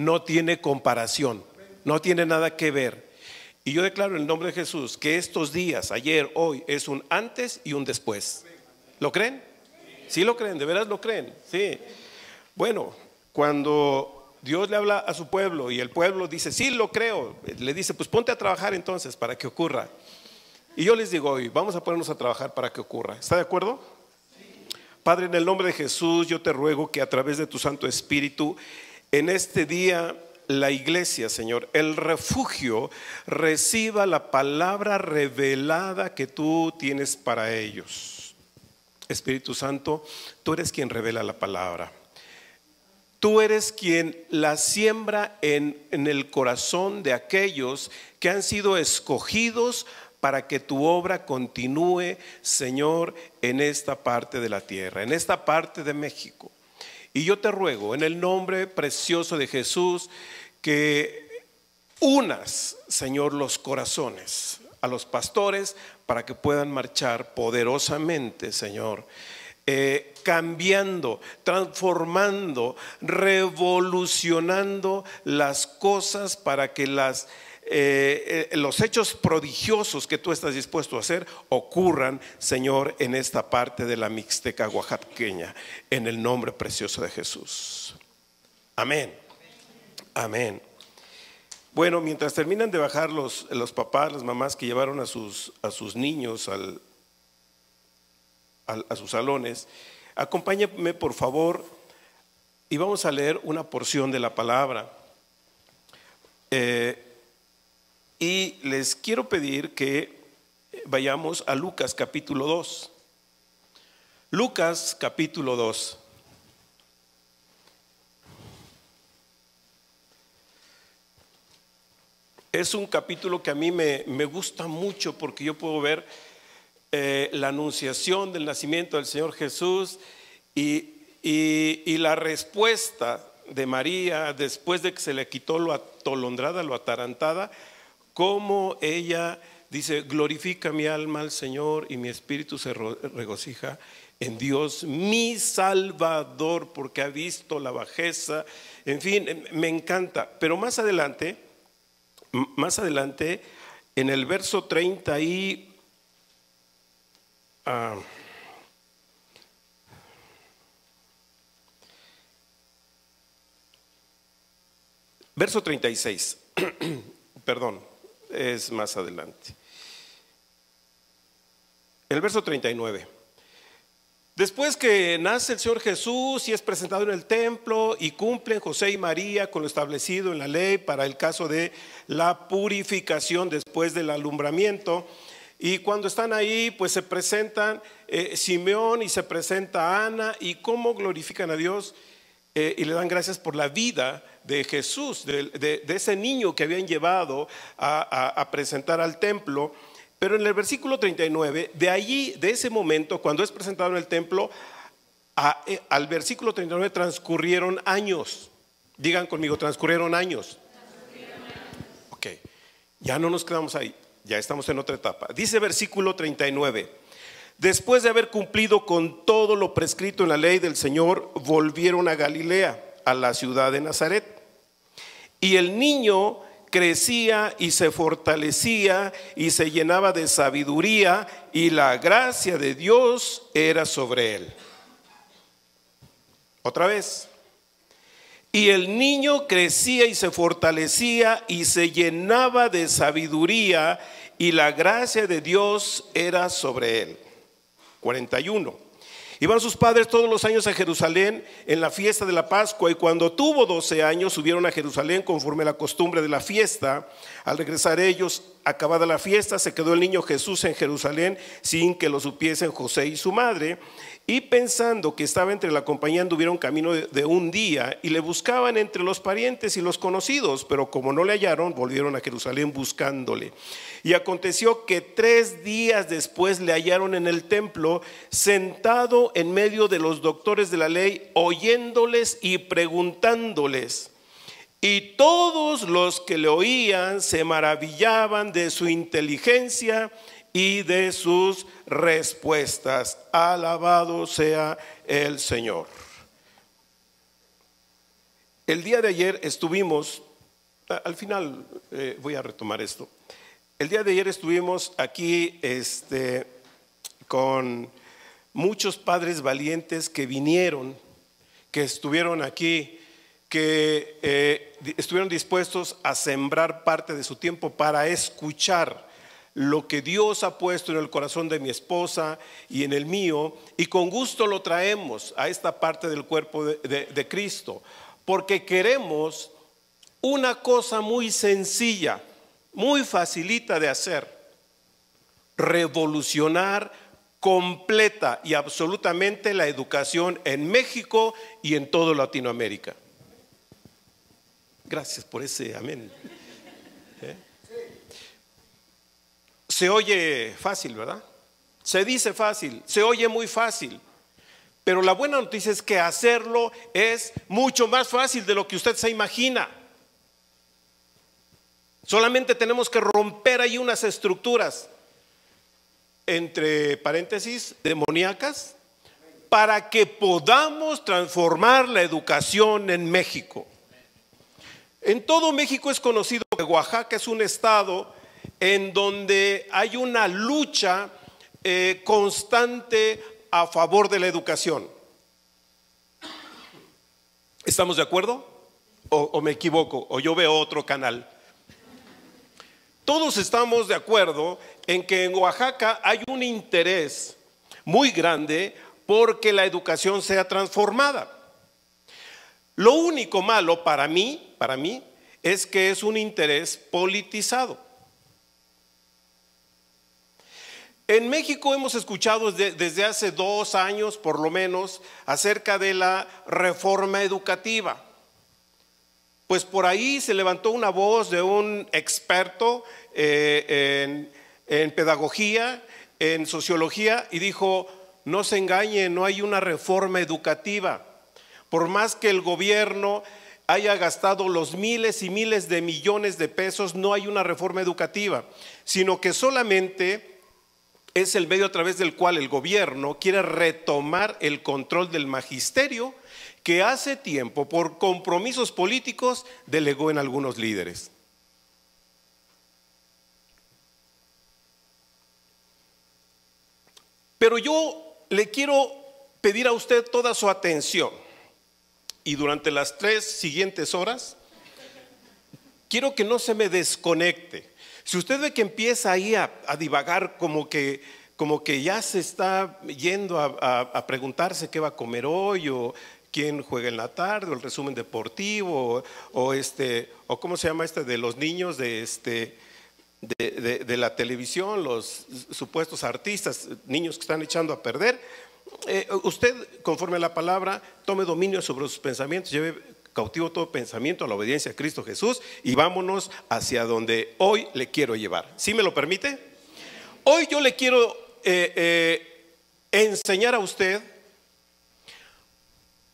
no tiene comparación, no tiene nada que ver. Y yo declaro en el nombre de Jesús que estos días, ayer, hoy, es un antes y un después. ¿Lo creen? ¿Sí lo creen? ¿De veras lo creen? Sí. Bueno, cuando Dios le habla a su pueblo y el pueblo dice, sí lo creo, le dice, pues ponte a trabajar entonces para que ocurra. Y yo les digo hoy, vamos a ponernos a trabajar para que ocurra. ¿Está de acuerdo? Padre, en el nombre de Jesús, yo te ruego que a través de tu Santo Espíritu, en este día, la iglesia, Señor, el refugio, reciba la palabra revelada que tú tienes para ellos. Espíritu Santo, tú eres quien revela la palabra. Tú eres quien la siembra en el corazón de aquellos que han sido escogidos para que tu obra continúe, Señor, en esta parte de la tierra, en esta parte de México. Y yo te ruego, en el nombre precioso de Jesús, que unas, Señor, los corazones a los pastores para que puedan marchar poderosamente, Señor, cambiando, transformando, revolucionando las cosas para que los hechos prodigiosos que tú estás dispuesto a hacer ocurran, Señor, en esta parte de la Mixteca oaxaqueña, en el nombre precioso de Jesús. Amén. Amén. Bueno, mientras terminan de bajar los papás, las mamás que llevaron a sus niños a sus salones, acompáñame por favor y vamos a leer una porción de la palabra. Y les quiero pedir que vayamos a Lucas capítulo 2. Lucas capítulo 2. Es un capítulo que a mí me gusta mucho porque yo puedo ver la anunciación del nacimiento del Señor Jesús y la respuesta de María después de que se le quitó lo atolondrada, lo atarantada, como ella dice, glorifica mi alma al Señor y mi espíritu se regocija en Dios mi Salvador, porque ha visto la bajeza. En fin, me encanta. Pero más adelante en el verso 30 verso 36 perdón, es más adelante. El verso 39. Después que nace el Señor Jesús y es presentado en el templo y cumplen José y María con lo establecido en la ley para el caso de la purificación después del alumbramiento, y cuando están ahí pues se presentan Simeón y se presenta Ana, y cómo glorifican a Dios y le dan gracias por la vida de Jesús, de ese niño que habían llevado a presentar al templo. Pero en el versículo 39, de allí, de ese momento, cuando es presentado en el templo, al versículo 39 transcurrieron años. Digan conmigo, transcurrieron años. Ok, ya no nos quedamos ahí, ya estamos en otra etapa. Dice versículo 39, después de haber cumplido con todo lo prescrito en la ley del Señor, volvieron a Galilea, a la ciudad de Nazaret. Y el niño crecía y se fortalecía y se llenaba de sabiduría, y la gracia de Dios era sobre él. Otra vez. Y el niño crecía y se fortalecía y se llenaba de sabiduría, y la gracia de Dios era sobre él. 41. Iban sus padres todos los años a Jerusalén en la fiesta de la Pascua, y cuando tuvo 12 años subieron a Jerusalén conforme a la costumbre de la fiesta. Al regresar ellos, acabada la fiesta, se quedó el niño Jesús en Jerusalén sin que lo supiesen José y su madre. Y pensando que estaba entre la compañía, anduvieron camino de un día y le buscaban entre los parientes y los conocidos, pero como no le hallaron, volvieron a Jerusalén buscándole. Y aconteció que 3 días después le hallaron en el templo, sentado en medio de los doctores de la ley, oyéndoles y preguntándoles. Y todos los que le oían se maravillaban de su inteligencia y de sus respuestas. Alabado sea el Señor. El día de ayer estuvimos, al final voy a retomar esto. El día de ayer estuvimos aquí con muchos padres valientes que vinieron, que estuvieron aquí, que estuvieron dispuestos a sembrar parte de su tiempo para escuchar lo que Dios ha puesto en el corazón de mi esposa y en el mío, y con gusto lo traemos a esta parte del cuerpo de Cristo, porque queremos una cosa muy sencilla, muy facilita de hacer: revolucionar completa y absolutamente la educación en México y en toda Latinoamérica. Gracias por ese amén. Se oye fácil, ¿verdad? Se dice fácil, se oye muy fácil, pero la buena noticia es que hacerlo es mucho más fácil de lo que usted se imagina. Solamente tenemos que romper ahí unas estructuras, entre paréntesis, demoníacas, para que podamos transformar la educación en México. En todo México es conocido que Oaxaca es un estado en donde hay una lucha constante a favor de la educación. ¿Estamos de acuerdo? ¿O me equivoco? ¿O yo veo otro canal? Todos estamos de acuerdo en que en Oaxaca hay un interés muy grande porque la educación sea transformada. Lo único malo para mí, es que es un interés politizado. En México hemos escuchado desde hace 2 años por lo menos acerca de la reforma educativa. Pues por ahí se levantó una voz de un experto en pedagogía, en sociología, y dijo: no se engañen, no hay una reforma educativa. Por más que el gobierno haya gastado los miles y miles de millones de pesos, no hay una reforma educativa, sino que solamente es el medio a través del cual el gobierno quiere retomar el control del magisterio que hace tiempo, por compromisos políticos, delegó en algunos líderes. Pero yo le quiero pedir a usted toda su atención, y durante las 3 siguientes horas quiero que no se me desconecte. Si usted ve que empieza ahí a divagar, como que ya se está yendo a preguntarse qué va a comer hoy, o quién juega en la tarde, o el resumen deportivo, o cómo se llama de los niños de la televisión, los supuestos artistas, niños que están echando a perder. Usted, conforme a la palabra, tome dominio sobre sus pensamientos, lleve cautivo todo pensamiento a la obediencia a Cristo Jesús, y vámonos hacia donde hoy le quiero llevar. ¿Sí me lo permite? Hoy yo le quiero enseñar a usted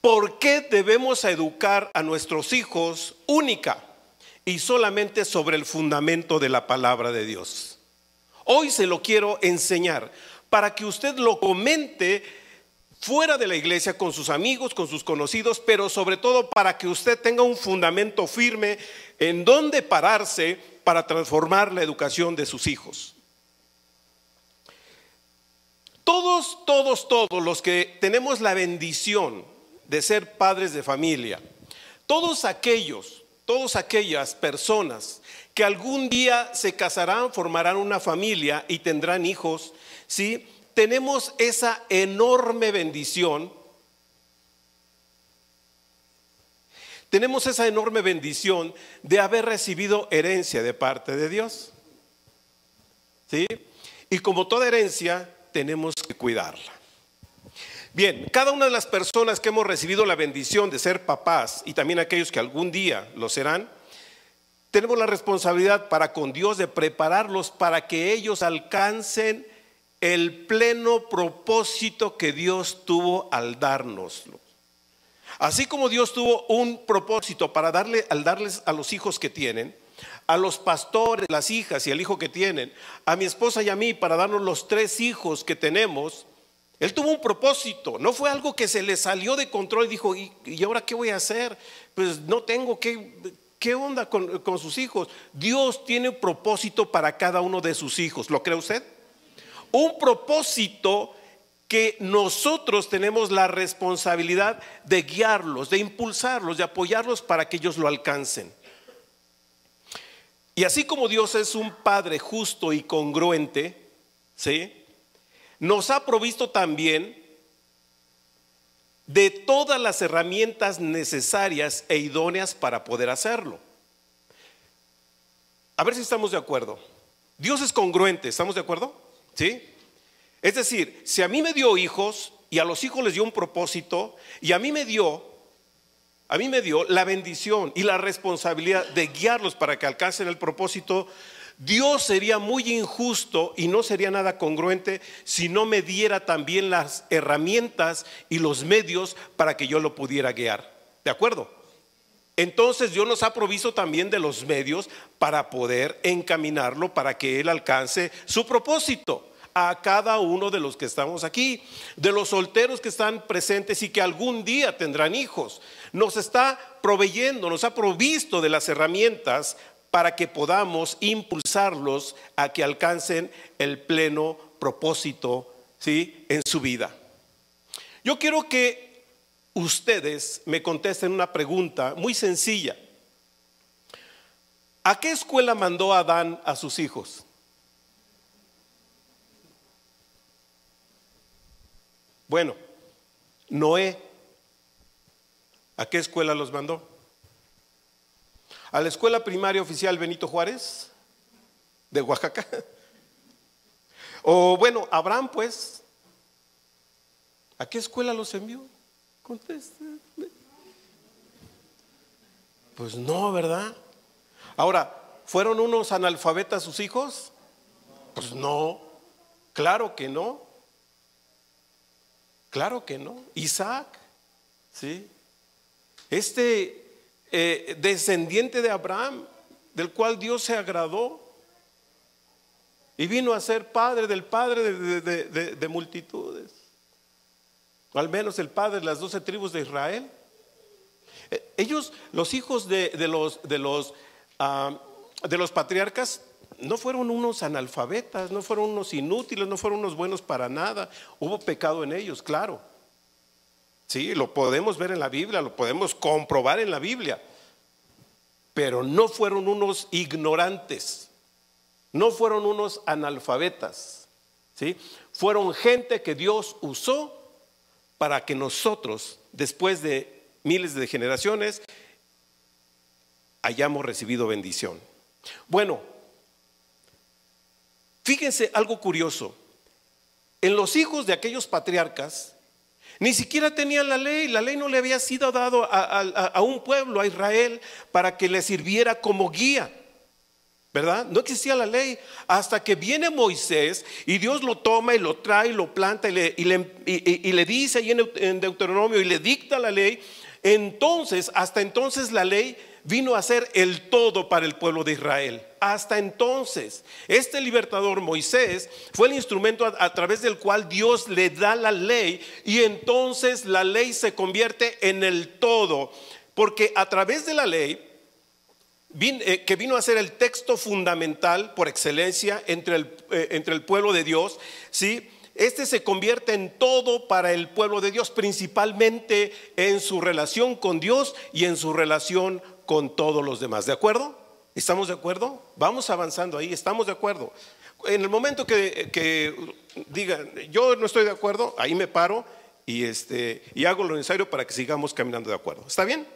por qué debemos educar a nuestros hijos única y solamente sobre el fundamento de la palabra de Dios. Hoy se lo quiero enseñar para que usted lo comente fuera de la iglesia, con sus amigos, con sus conocidos, pero sobre todo para que usted tenga un fundamento firme en donde pararse para transformar la educación de sus hijos. Todos los que tenemos la bendición de ser padres de familia, todas aquellas personas que algún día se casarán, formarán una familia y tendrán hijos, ¿sí? Tenemos esa enorme bendición. Tenemos esa enorme bendición de haber recibido herencia de parte de Dios, ¿sí? Y como toda herencia, tenemos que cuidarla. Bien, cada una de las personas que hemos recibido la bendición de ser papás, y también aquellos que algún día lo serán, tenemos la responsabilidad para con Dios de prepararlos para que ellos alcancen el pleno propósito que Dios tuvo al dárnoslo. Así como Dios tuvo un propósito para darles a los hijos que tienen, a los pastores, las hijas y el hijo que tienen, a mi esposa y a mí para darnos los 3 hijos que tenemos, Él tuvo un propósito, no fue algo que se le salió de control y dijo, ¿y ahora qué voy a hacer? Pues no tengo ¿qué onda con sus hijos? Dios tiene un propósito para cada uno de sus hijos, ¿lo cree usted? Un propósito que nosotros tenemos la responsabilidad de guiarlos, de impulsarlos, de apoyarlos para que ellos lo alcancen. Y así como Dios es un Padre justo y congruente, ¿sí?, nos ha provisto también de todas las herramientas necesarias e idóneas para poder hacerlo. A ver si estamos de acuerdo. Dios es congruente, ¿estamos de acuerdo? ¿Sí? Es decir, si a mí me dio hijos y a los hijos les dio un propósito, y a mí me dio la bendición y la responsabilidad de guiarlos para que alcancen el propósito, Dios sería muy injusto y no sería nada congruente si no me diera también las herramientas y los medios para que yo lo pudiera guiar. ¿De acuerdo? Entonces Dios nos ha provisto también de los medios para poder encaminarlo para que Él alcance su propósito. A cada uno de los que estamos aquí, de los solteros que están presentes y que algún día tendrán hijos, nos está proveyendo, nos ha provisto de las herramientas para que podamos impulsarlos a que alcancen el pleno propósito, ¿sí?, en su vida. Yo quiero que ustedes me contesten una pregunta muy sencilla. ¿A qué escuela mandó Adán a sus hijos? Bueno, Noé, ¿a qué escuela los mandó? ¿A la escuela primaria oficial Benito Juárez de Oaxaca? O bueno, Abraham, pues, ¿a qué escuela los envió? Contéstame. Pues no, ¿verdad? Ahora, ¿fueron unos analfabetas sus hijos? Pues no, claro que no. Claro que no. Isaac, ¿sí?, descendiente de Abraham, del cual Dios se agradó y vino a ser padre del padre de multitudes, o al menos el padre de las 12 tribus de Israel. Ellos, los hijos de los patriarcas, no fueron unos analfabetas, no fueron unos inútiles, no fueron unos buenos para nada. Hubo pecado en ellos, claro. Sí, lo podemos ver en la Biblia, lo podemos comprobar en la Biblia. Pero no fueron unos ignorantes, no fueron unos analfabetas, ¿sí? Fueron gente que Dios usó para que nosotros, después de miles de generaciones, hayamos recibido bendición. Bueno, fíjense algo curioso. En los hijos de aquellos patriarcas ni siquiera tenían la ley no le había sido dado a un pueblo, a Israel, para que le sirviera como guía, ¿verdad? No existía la ley hasta que viene Moisés y Dios lo toma y lo trae, lo planta y le dice ahí en Deuteronomio y le dicta la ley. Entonces, hasta entonces la ley vino a ser el todo para el pueblo de Israel. Hasta entonces, este libertador Moisés fue el instrumento a través del cual Dios le da la ley, y entonces la ley se convierte en el todo, porque a través de la ley, que vino a ser el texto fundamental por excelencia entre el pueblo de Dios, ¿sí?, este se convierte en todo para el pueblo de Dios, principalmente en su relación con Dios y en su relación con todos los demás. ¿De acuerdo? ¿Estamos de acuerdo? Vamos avanzando ahí, ¿estamos de acuerdo? En el momento que digan yo no estoy de acuerdo, ahí me paro y hago lo necesario para que sigamos caminando de acuerdo. ¿Está bien?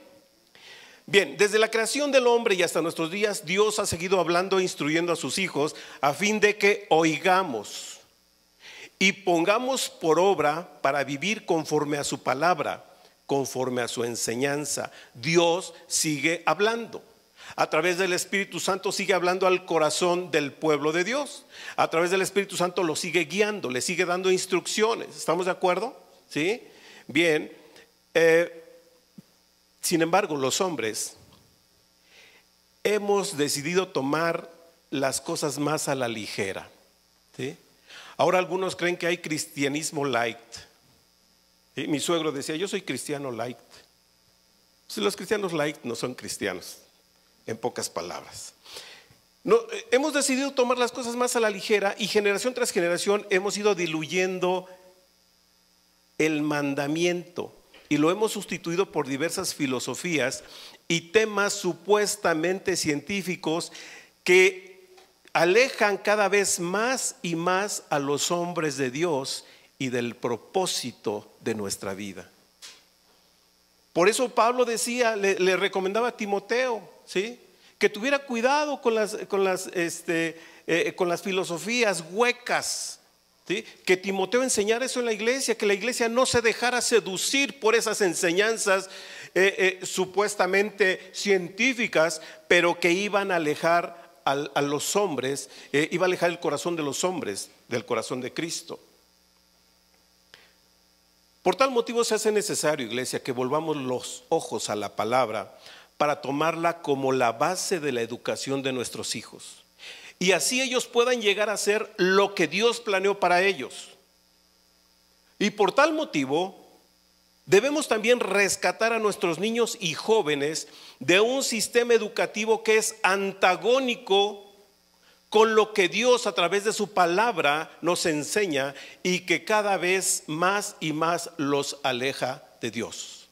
Bien, desde la creación del hombre y hasta nuestros días, Dios ha seguido hablando e instruyendo a sus hijos a fin de que oigamos y pongamos por obra para vivir conforme a su palabra, conforme a su enseñanza. Dios sigue hablando. A través del Espíritu Santo sigue hablando al corazón del pueblo de Dios. A través del Espíritu Santo lo sigue guiando, le sigue dando instrucciones. ¿Estamos de acuerdo? ¿Sí? Bien. Sin embargo, los hombres hemos decidido tomar las cosas más a la ligera, ¿sí? Ahora algunos creen que hay cristianismo light. ¿Sí? Mi suegro decía, yo soy cristiano light. Si los cristianos light no son cristianos, en pocas palabras. No, hemos decidido tomar las cosas más a la ligera y generación tras generación hemos ido diluyendo el mandamiento y lo hemos sustituido por diversas filosofías y temas supuestamente científicos que alejan cada vez más y más a los hombres de Dios y del propósito de nuestra vida. Por eso Pablo decía, le recomendaba a Timoteo, ¿sí?, que tuviera cuidado con las filosofías huecas, ¿sí?, que Timoteo enseñara eso en la iglesia, que la iglesia no se dejara seducir por esas enseñanzas supuestamente científicas, pero que iban a alejar a los hombres, iba a alejar el corazón de los hombres del corazón de Cristo. Por tal motivo se hace necesario, iglesia, que volvamos los ojos a la palabra para tomarla como la base de la educación de nuestros hijos. Y así ellos puedan llegar a ser lo que Dios planeó para ellos. Y por tal motivo debemos también rescatar a nuestros niños y jóvenes de un sistema educativo que es antagónico con lo que Dios a través de su palabra nos enseña y que cada vez más y más los aleja de Dios.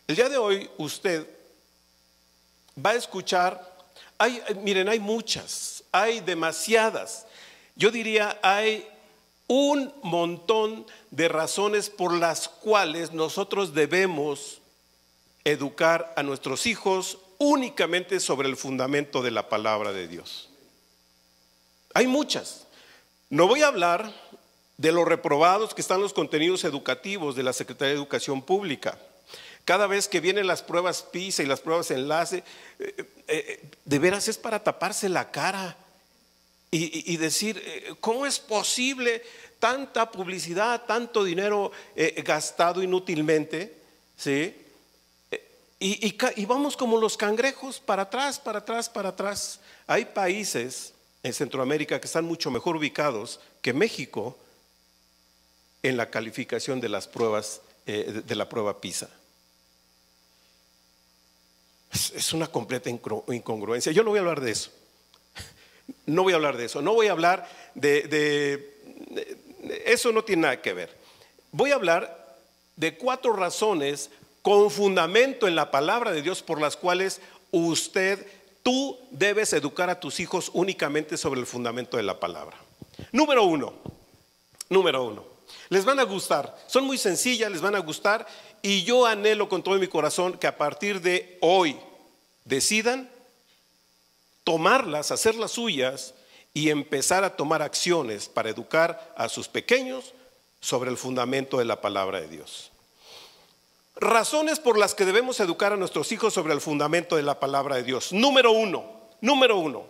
El día de hoy usted va a escuchar, miren, hay muchas, hay demasiadas. Yo diría, hay un montón de razones por las cuales nosotros debemos educar a nuestros hijos únicamente sobre el fundamento de la palabra de Dios. Hay muchas. No voy a hablar de los reprobados que están los contenidos educativos de la Secretaría de Educación Pública. Cada vez que vienen las pruebas PISA y las pruebas enlace, de veras es para taparse la cara y decir, ¿cómo es posible tanta publicidad, tanto dinero gastado inútilmente? ¿Sí? Y vamos como los cangrejos, para atrás, para atrás, para atrás. Hay países en Centroamérica que están mucho mejor ubicados que México en la calificación de las pruebas, de la prueba PISA. Es una completa incongruencia. Yo no voy a hablar de eso. No voy a hablar de eso. No voy a hablar de eso, no tiene nada que ver. Voy a hablar de 4 razones con fundamento en la palabra de Dios por las cuales tú debes educar a tus hijos únicamente sobre el fundamento de la palabra. Número uno, les van a gustar, son muy sencillas, les van a gustar. Y yo anhelo con todo mi corazón que a partir de hoy decidan tomarlas, hacerlas suyas y empezar a tomar acciones para educar a sus pequeños sobre el fundamento de la palabra de Dios. Razones por las que debemos educar a nuestros hijos sobre el fundamento de la palabra de Dios. Número uno,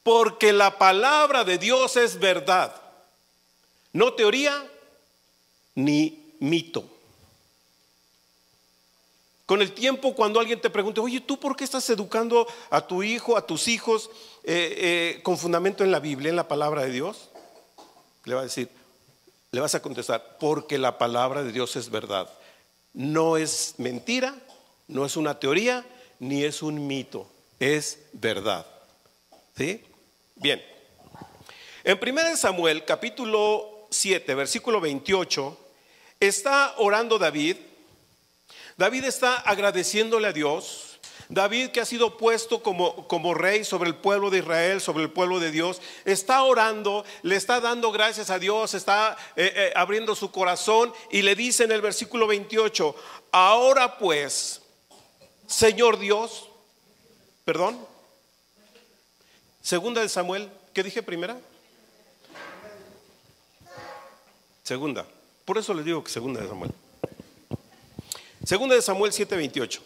porque la palabra de Dios es verdad, no teoría ni mito. Con el tiempo, cuando alguien te pregunte, oye, ¿tú por qué estás educando a tu hijo, a tus hijos con fundamento en la Biblia, en la palabra de Dios? Le vas a contestar, porque la palabra de Dios es verdad. No es mentira, no es una teoría, ni es un mito, es verdad. ¿Sí? Bien. En 1 Samuel, capítulo 7, versículo 28, está orando David. David está agradeciéndole a Dios. David, que ha sido puesto como rey sobre el pueblo de Israel, sobre el pueblo de Dios, está orando, le está dando gracias a Dios, está abriendo su corazón y le dice en el versículo 28, ahora pues, Señor Dios, segunda de Samuel, ¿qué dije primera? Segunda, por eso les digo que segunda de Samuel. Segunda de Samuel 7:28.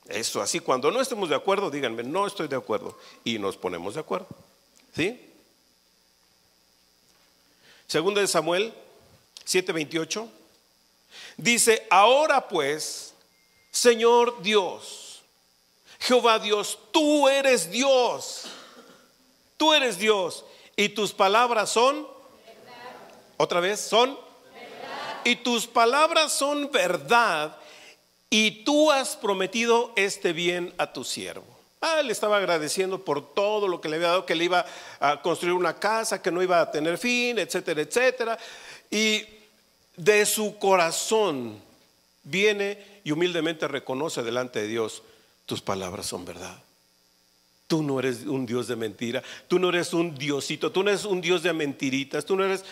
Eso, así cuando no estemos de acuerdo, díganme, no estoy de acuerdo, y nos ponemos de acuerdo. ¿Sí? Segunda de Samuel 7:28 dice, ahora pues, Señor Dios, Jehová Dios, tú eres Dios Tú eres Dios y tus palabras son verdad. Otra vez, son verdad. Y tus palabras son verdad, y tú has prometido este bien a tu siervo. Le estaba agradeciendo por todo lo que le había dado, que le iba a construir una casa, que no iba a tener fin, etcétera, etcétera. Y de su corazón viene y humildemente reconoce delante de Dios: tus palabras son verdad. Tú no eres un Dios de mentira, tú no eres un diosito, tú no eres un Dios de mentiritas, tú no eres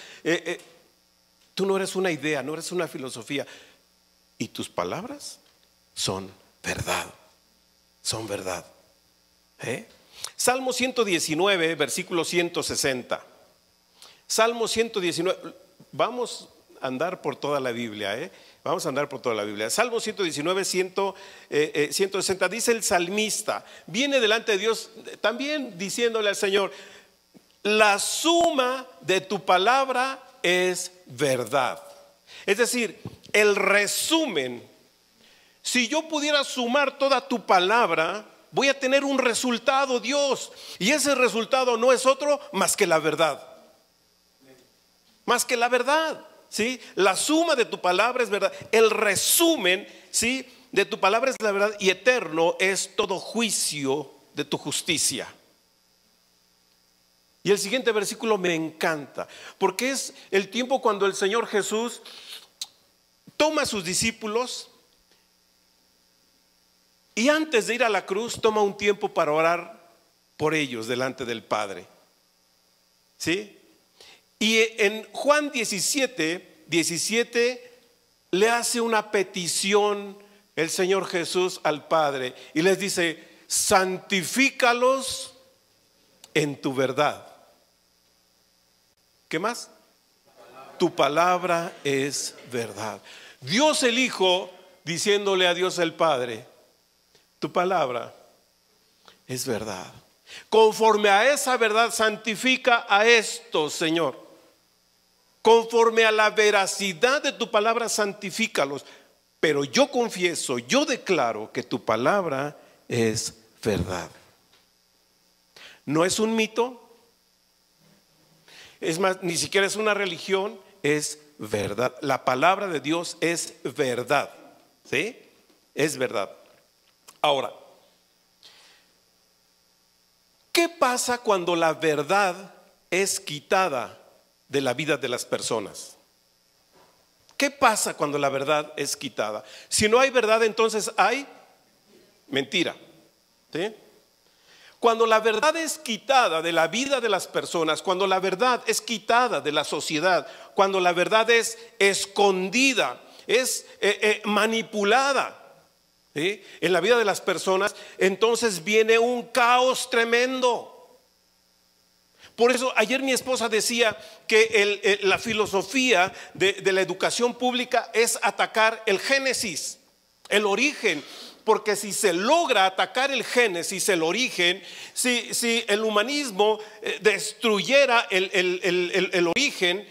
una idea, no eres una filosofía. Y tus palabras son verdad, son verdad. Salmo 119, versículo 160. Salmo 119, vamos a andar por toda la Biblia, vamos a andar por toda la Biblia. Salmo 119, 160, dice el salmista, viene delante de Dios también diciéndole al Señor: la suma de tu palabra es verdad. Es decir, el resumen, si yo pudiera sumar toda tu palabra, voy a tener un resultado, Dios, y ese resultado no es otro más que la verdad. Más que la verdad, ¿sí? La suma de tu palabra es verdad. El resumen, ¿sí?, de tu palabra es la verdad, y eterno es todo juicio de tu justicia. Y el siguiente versículo me encanta, porque es el tiempo cuando el Señor Jesús toma a sus discípulos y antes de ir a la cruz toma un tiempo para orar por ellos delante del Padre, ¿sí? Y en Juan 17 le hace una petición el Señor Jesús al Padre y les dice: santifícalos en tu verdad. ¿Qué más? Tu palabra es verdad. Dios el Hijo diciéndole a Dios el Padre: tu palabra es verdad. Conforme a esa verdad, santifica a estos, Señor. Conforme a la veracidad de tu palabra, santifícalos. Pero yo confieso, yo declaro que tu palabra es verdad. No es un mito, es más, ni siquiera es una religión, es verdad. La palabra de Dios es verdad, ¿sí? Es verdad. Ahora, ¿qué pasa cuando la verdad es quitada de la vida de las personas? ¿Qué pasa cuando la verdad es quitada? Si no hay verdad, entonces hay mentira, ¿sí? Cuando la verdad es quitada de la vida de las personas, cuando la verdad es quitada de la sociedad, cuando la verdad es escondida, es manipulada, ¿sí?, en la vida de las personas, entonces viene un caos tremendo. Por eso ayer mi esposa decía que la filosofía de la educación pública es atacar el génesis, el origen. Porque si se logra atacar el génesis, el origen, si el humanismo destruyera el origen,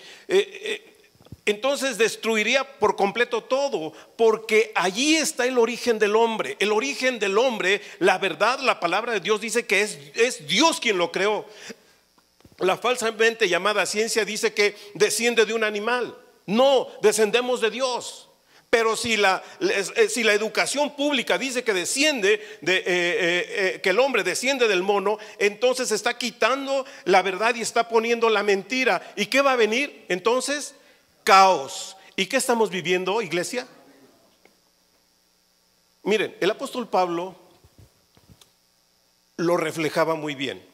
entonces destruiría por completo todo, porque allí está el origen del hombre. El origen del hombre, la verdad, la palabra de Dios dice que es Dios quien lo creó. La falsamente llamada ciencia dice que desciende de un animal. No, descendemos de Dios. Pero si la educación pública dice que que el hombre desciende del mono, entonces está quitando la verdad y está poniendo la mentira. ¿Y qué va a venir? Entonces, caos. ¿Y qué estamos viviendo, iglesia? Miren, el apóstol Pablo lo reflejaba muy bien.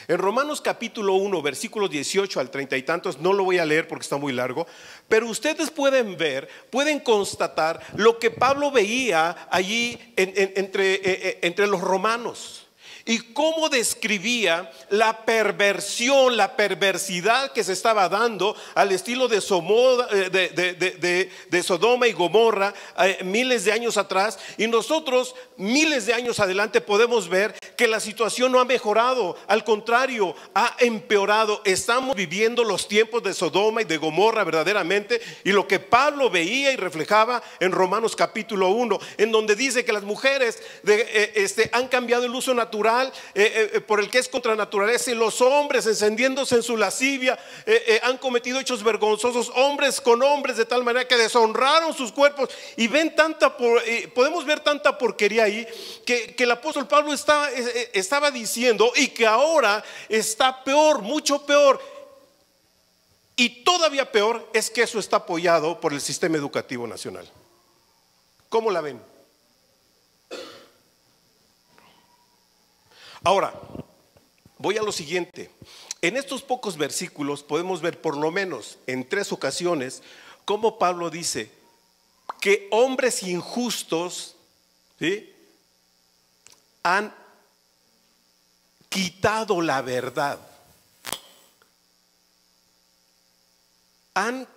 En Romanos capítulo 1, versículos 18 al 30 y tantos, no lo voy a leer porque está muy largo, pero ustedes pueden ver, pueden constatar lo que Pablo veía allí entre los romanos. Y cómo describía la perversión, la perversidad que se estaba dando al estilo de Sodoma y Gomorra miles de años atrás. Y nosotros miles de años adelante podemos ver que la situación no ha mejorado, al contrario, ha empeorado. Estamos viviendo los tiempos de Sodoma y de Gomorra verdaderamente. Y lo que Pablo veía y reflejaba en Romanos capítulo 1, en donde dice que las mujeres han cambiado el uso natural mal, por el que es contra naturaleza, y los hombres encendiéndose en su lascivia han cometido hechos vergonzosos, hombres con hombres, de tal manera que deshonraron sus cuerpos. Y ven podemos ver tanta porquería ahí que el apóstol Pablo estaba diciendo, y que ahora está peor, mucho peor. Y todavía peor es que eso está apoyado por el sistema educativo nacional. ¿Cómo la ven? Ahora, voy a lo siguiente. En estos pocos versículos podemos ver por lo menos en 3 ocasiones cómo Pablo dice que hombres injustos, ¿sí?, han quitado la verdad, han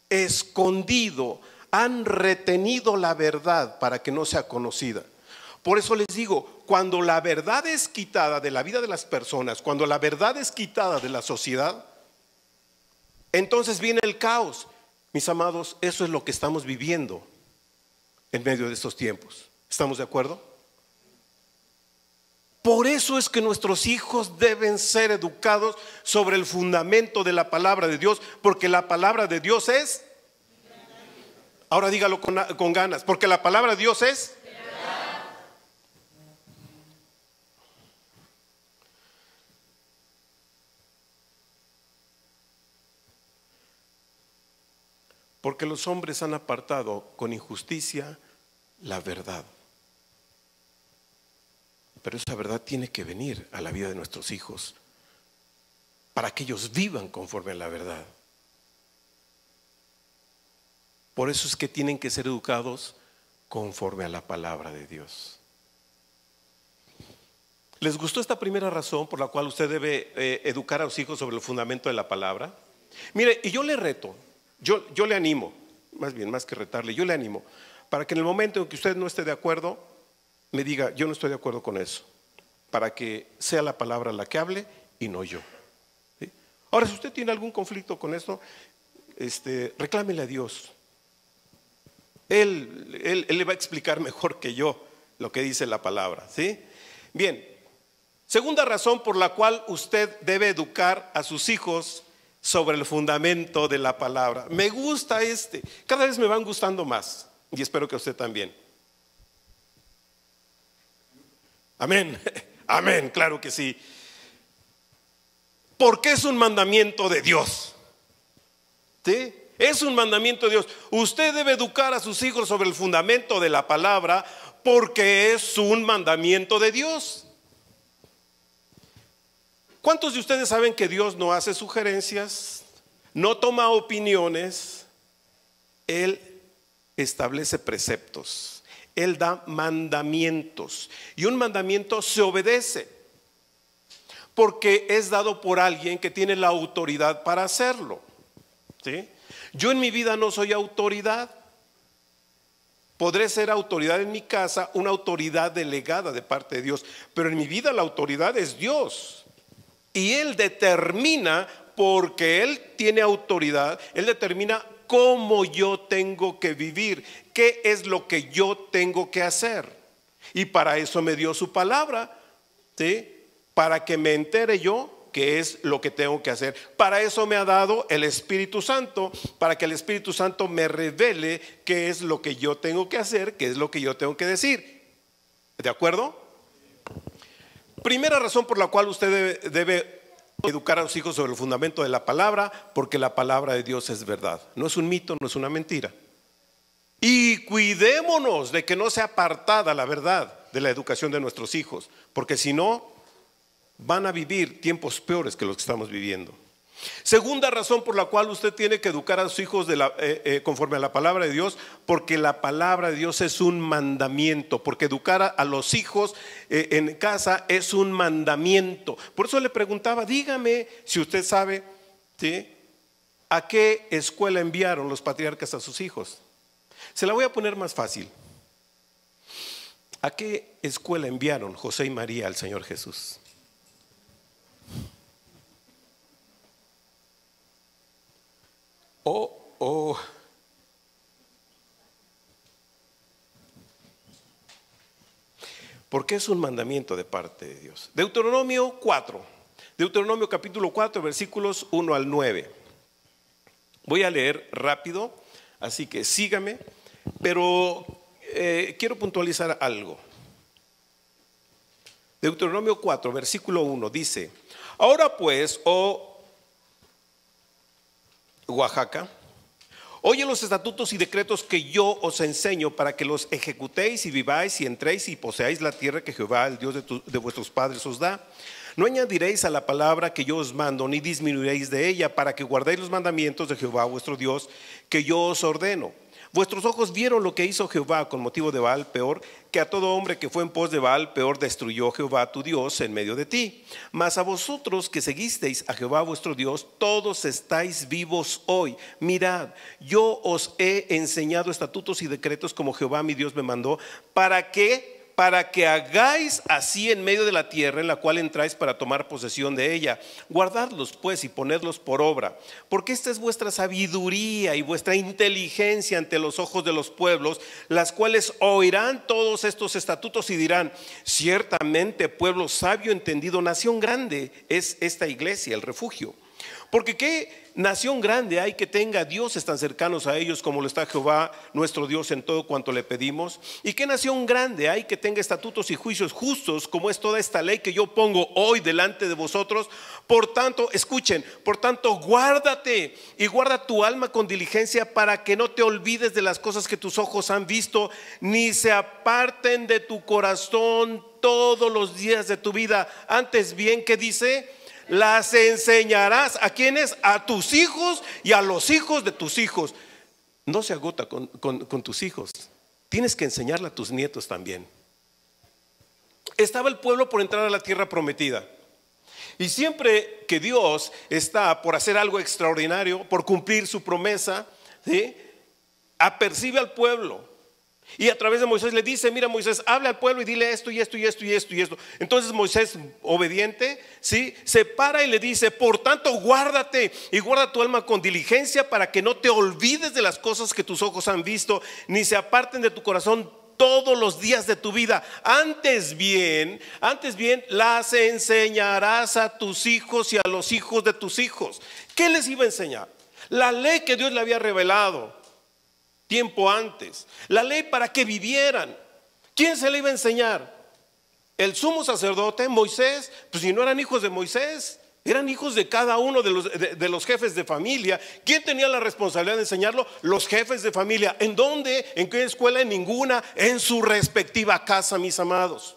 escondido, han retenido la verdad para que no sea conocida. Por eso les digo, cuando la verdad es quitada de la vida de las personas, cuando la verdad es quitada de la sociedad, entonces viene el caos. Mis amados, eso es lo que estamos viviendo en medio de estos tiempos. ¿Estamos de acuerdo? Por eso es que nuestros hijos deben ser educados sobre el fundamento de la palabra de Dios, porque la palabra de Dios es, ahora dígalo con ganas, porque la palabra de Dios es. Porque los hombres han apartado con injusticia la verdad. Pero esa verdad tiene que venir a la vida de nuestros hijos para que ellos vivan conforme a la verdad. Por eso es que tienen que ser educados conforme a la palabra de Dios. ¿Les gustó esta primera razón por la cual usted debe educar a sus hijos sobre el fundamento de la palabra? Mire, y yo le reto, yo le animo, más que retarle, yo le animo, para que en el momento en que usted no esté de acuerdo, me diga, yo no estoy de acuerdo con eso, para que sea la palabra la que hable y no yo. ¿Sí? Ahora, si usted tiene algún conflicto con esto, reclámele a Dios. Él le va a explicar mejor que yo lo que dice la palabra. ¿Sí? Bien, segunda razón por la cual usted debe educar a sus hijos sobre el fundamento de la palabra. Me gusta cada vez me van gustando más, y espero que a usted también. Amén, amén, claro que sí. Porque es un mandamiento de Dios. ¿Sí? Es un mandamiento de Dios. Usted debe educar a sus hijos sobre el fundamento de la palabra, porque es un mandamiento de Dios. ¿Cuántos de ustedes saben que Dios no hace sugerencias, no toma opiniones? Él establece preceptos. Él da mandamientos, y un mandamiento se obedece porque es dado por alguien que tiene la autoridad para hacerlo. ¿Sí? Yo en mi vida no soy autoridad. Podré ser autoridad en mi casa, una autoridad delegada de parte de Dios, pero en mi vida la autoridad es Dios, y Él determina, porque Él tiene autoridad, Él determina cómo yo tengo que vivir, qué es lo que yo tengo que hacer. Y para eso me dio su palabra, ¿sí?, para que me entere yo qué es lo que tengo que hacer. Para eso me ha dado el Espíritu Santo, para que el Espíritu Santo me revele qué es lo que yo tengo que hacer, qué es lo que yo tengo que decir. ¿De acuerdo? Primera razón por la cual usted debe educar a sus hijos sobre el fundamento de la palabra, porque la palabra de Dios es verdad. No es un mito, no es una mentira. Y cuidémonos de que no sea apartada la verdad de la educación de nuestros hijos, porque si no, van a vivir tiempos peores que los que estamos viviendo. Segunda razón por la cual usted tiene que educar a sus hijos conforme a la palabra de Dios, porque la palabra de Dios es un mandamiento, porque educar a los hijos en casa es un mandamiento. Por eso le preguntaba, dígame si usted sabe, ¿sí?, a qué escuela enviaron los patriarcas a sus hijos. Se la voy a poner más fácil. ¿A qué escuela enviaron José y María al Señor Jesús? Porque es un mandamiento de parte de Dios. Deuteronomio 4. Deuteronomio capítulo 4, versículos 1 al 9. Voy a leer rápido, así que sígame, pero quiero puntualizar algo. Deuteronomio 4, versículo 1 dice: ahora pues, oh Oaxaca, oye los estatutos y decretos que yo os enseño para que los ejecutéis y viváis y entréis y poseáis la tierra que Jehová, el Dios de vuestros padres, os da. No añadiréis a la palabra que yo os mando, ni disminuiréis de ella, para que guardéis los mandamientos de Jehová vuestro Dios, que yo os ordeno. Vuestros ojos vieron lo que hizo Jehová con motivo de Baal peor, que a todo hombre que fue en pos de Baal peor destruyó Jehová tu Dios en medio de ti. Mas a vosotros que seguisteis a Jehová vuestro Dios, todos estáis vivos hoy. Mirad, yo os he enseñado estatutos y decretos como Jehová mi Dios me mandó, para que hagáis así en medio de la tierra en la cual entráis para tomar posesión de ella. Guardadlos pues y ponedlos por obra, porque esta es vuestra sabiduría y vuestra inteligencia ante los ojos de los pueblos, las cuales oirán todos estos estatutos y dirán: ciertamente pueblo sabio, entendido, nación grande es esta iglesia, el refugio. Porque qué nación grande hay que tenga dioses tan cercanos a ellos como lo está Jehová nuestro Dios en todo cuanto le pedimos. Y qué nación grande hay que tenga estatutos y juicios justos como es toda esta ley que yo pongo hoy delante de vosotros. Por tanto, escuchen, por tanto guárdate y guarda tu alma con diligencia, para que no te olvides de las cosas que tus ojos han visto, ni se aparten de tu corazón todos los días de tu vida. Antes bien, ¿qué dice? Las enseñarás. ¿A quiénes? A tus hijos y a los hijos de tus hijos. No se agota con tus hijos, tienes que enseñarle a tus nietos también. Estaba el pueblo por entrar a la tierra prometida, y siempre que Dios está por hacer algo extraordinario, por cumplir su promesa, ¿sí?, apercibe al pueblo. Y a través de Moisés le dice: mira, Moisés, habla al pueblo y dile esto y esto y esto y esto y esto. Entonces Moisés, obediente, ¿sí?, se para y le dice: por tanto guárdate y guarda tu alma con diligencia, para que no te olvides de las cosas que tus ojos han visto, ni se aparten de tu corazón todos los días de tu vida. Antes bien las enseñarás a tus hijos y a los hijos de tus hijos. ¿Qué les iba a enseñar? La ley que Dios le había revelado tiempo antes, la ley para que vivieran. ¿Quién se le iba a enseñar? El sumo sacerdote, Moisés. Pues si no eran hijos de Moisés, eran hijos de cada uno de los jefes de familia. ¿Quién tenía la responsabilidad de enseñarlo? Los jefes de familia. ¿En dónde? ¿En qué escuela? En ninguna. En su respectiva casa, mis amados.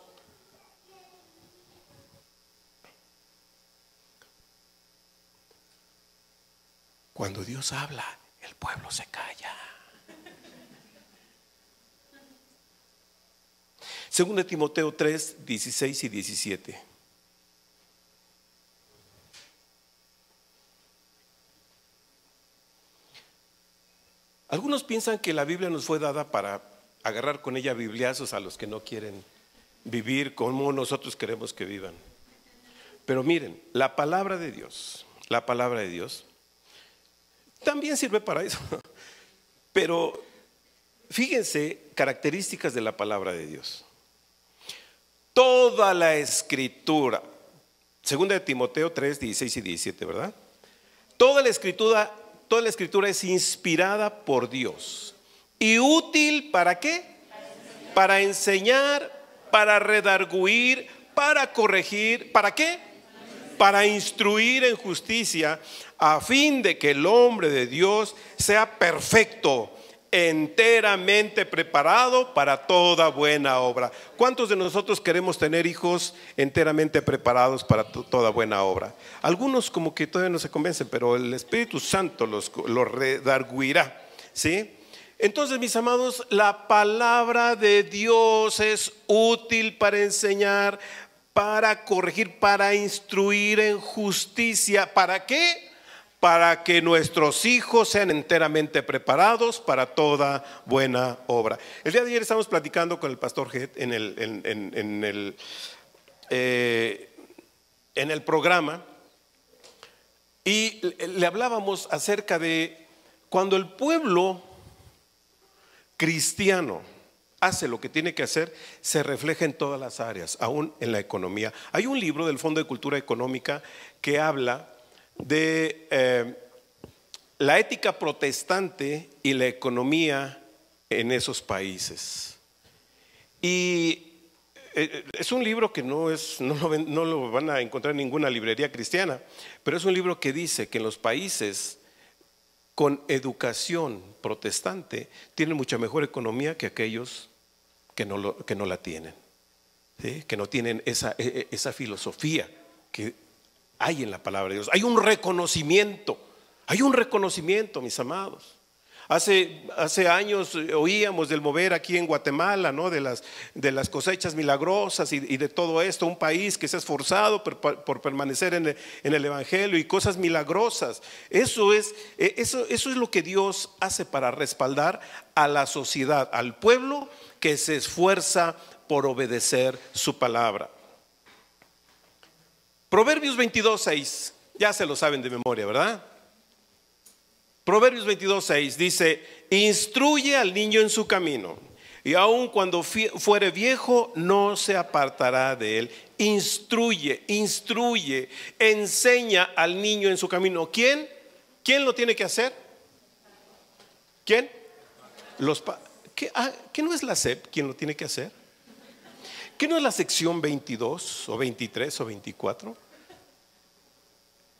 Cuando Dios habla, el pueblo se calla. Según de Timoteo 3, 16 y 17. Algunos piensan que la Biblia nos fue dada para agarrar con ella bibliazos a los que no quieren vivir como nosotros queremos que vivan. Pero miren, la palabra de Dios también sirve para eso. Pero fíjense características de la palabra de Dios. Toda la escritura, segunda de Timoteo 3, 16 y 17, ¿verdad? Toda la escritura es inspirada por Dios y útil ¿para qué? Para enseñar, para redarguir, para corregir. ¿Para qué? Para instruir en justicia, a fin de que el hombre de Dios sea perfecto, enteramente preparado para toda buena obra. ¿Cuántos de nosotros queremos tener hijos enteramente preparados para toda buena obra? Algunos como que todavía no se convencen, pero el Espíritu Santo los redarguirá, ¿sí? Entonces, mis amados, la palabra de Dios es útil para enseñar, para corregir, para instruir en justicia. ¿Para qué? Para que nuestros hijos sean enteramente preparados para toda buena obra. El día de ayer estamos platicando con el pastor Jet en el programa, y le hablábamos acerca de cuando el pueblo cristiano hace lo que tiene que hacer, se refleja en todas las áreas, aún en la economía. Hay un libro del Fondo de Cultura Económica que habla de la ética protestante y la economía en esos países. Y es un libro que no lo van a encontrar en ninguna librería cristiana, pero es un libro que dice que en los países con educación protestante tienen mucha mejor economía que aquellos que no la tienen, ¿sí? Que no tienen esa filosofía que hay en la palabra de Dios. Hay un reconocimiento, mis amados. Hace años oíamos del mover aquí en Guatemala, ¿no? de las cosechas milagrosas y de todo esto, un país que se ha esforzado por permanecer en el Evangelio y cosas milagrosas. Eso es lo que Dios hace para respaldar a la sociedad, al pueblo que se esfuerza por obedecer su palabra. Proverbios 22:6, ya se lo saben de memoria, ¿verdad? Proverbios 22:6 dice: instruye al niño en su camino, y aun cuando fuere viejo no se apartará de él. Instruye, enseña al niño en su camino. ¿Quién lo tiene que hacer? ¿Quién? ¿Qué no es la SEP quien lo tiene que hacer? ¿Qué no es la sección 22 o 23 o 24?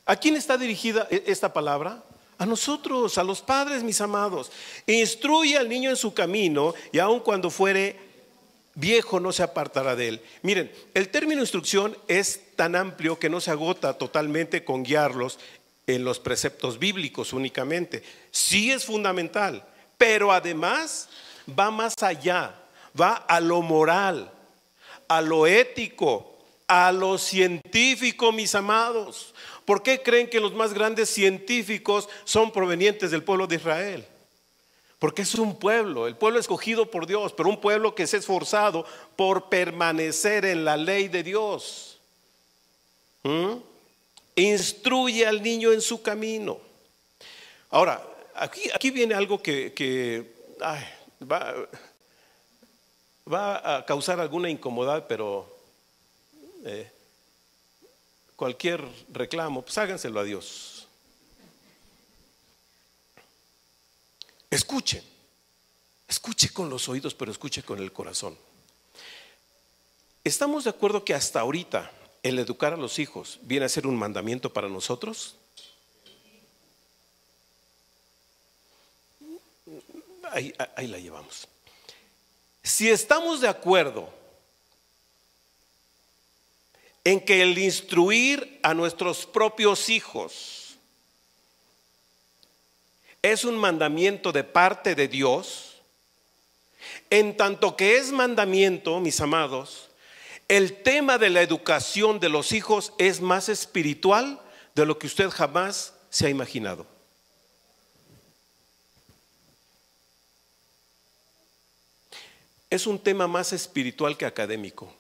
¿A quién está dirigida esta palabra? A nosotros, a los padres, mis amados. Instruye al niño en su camino, y aun cuando fuere viejo no se apartará de él. Miren, el término instrucción es tan amplio que no se agota totalmente con guiarlos en los preceptos bíblicos únicamente. Sí es fundamental, pero además va más allá, va a lo moral, a lo ético, a lo científico, mis amados. ¿Por qué creen que los más grandes científicos son provenientes del pueblo de Israel? Porque es un pueblo, el pueblo escogido por Dios, pero un pueblo que se ha esforzado por permanecer en la ley de Dios. Instruye al niño en su camino. Ahora, aquí viene algo que va a causar alguna incomodidad, pero cualquier reclamo, pues háganselo a Dios. Escuche con los oídos, pero escuche con el corazón. ¿Estamos de acuerdo que hasta ahorita el educar a los hijos viene a ser un mandamiento para nosotros? Ahí la llevamos. Si estamos de acuerdo en que el instruir a nuestros propios hijos es un mandamiento de parte de Dios, en tanto que es mandamiento, mis amados, el tema de la educación de los hijos es más espiritual de lo que usted jamás se ha imaginado. Es un tema más espiritual que académico.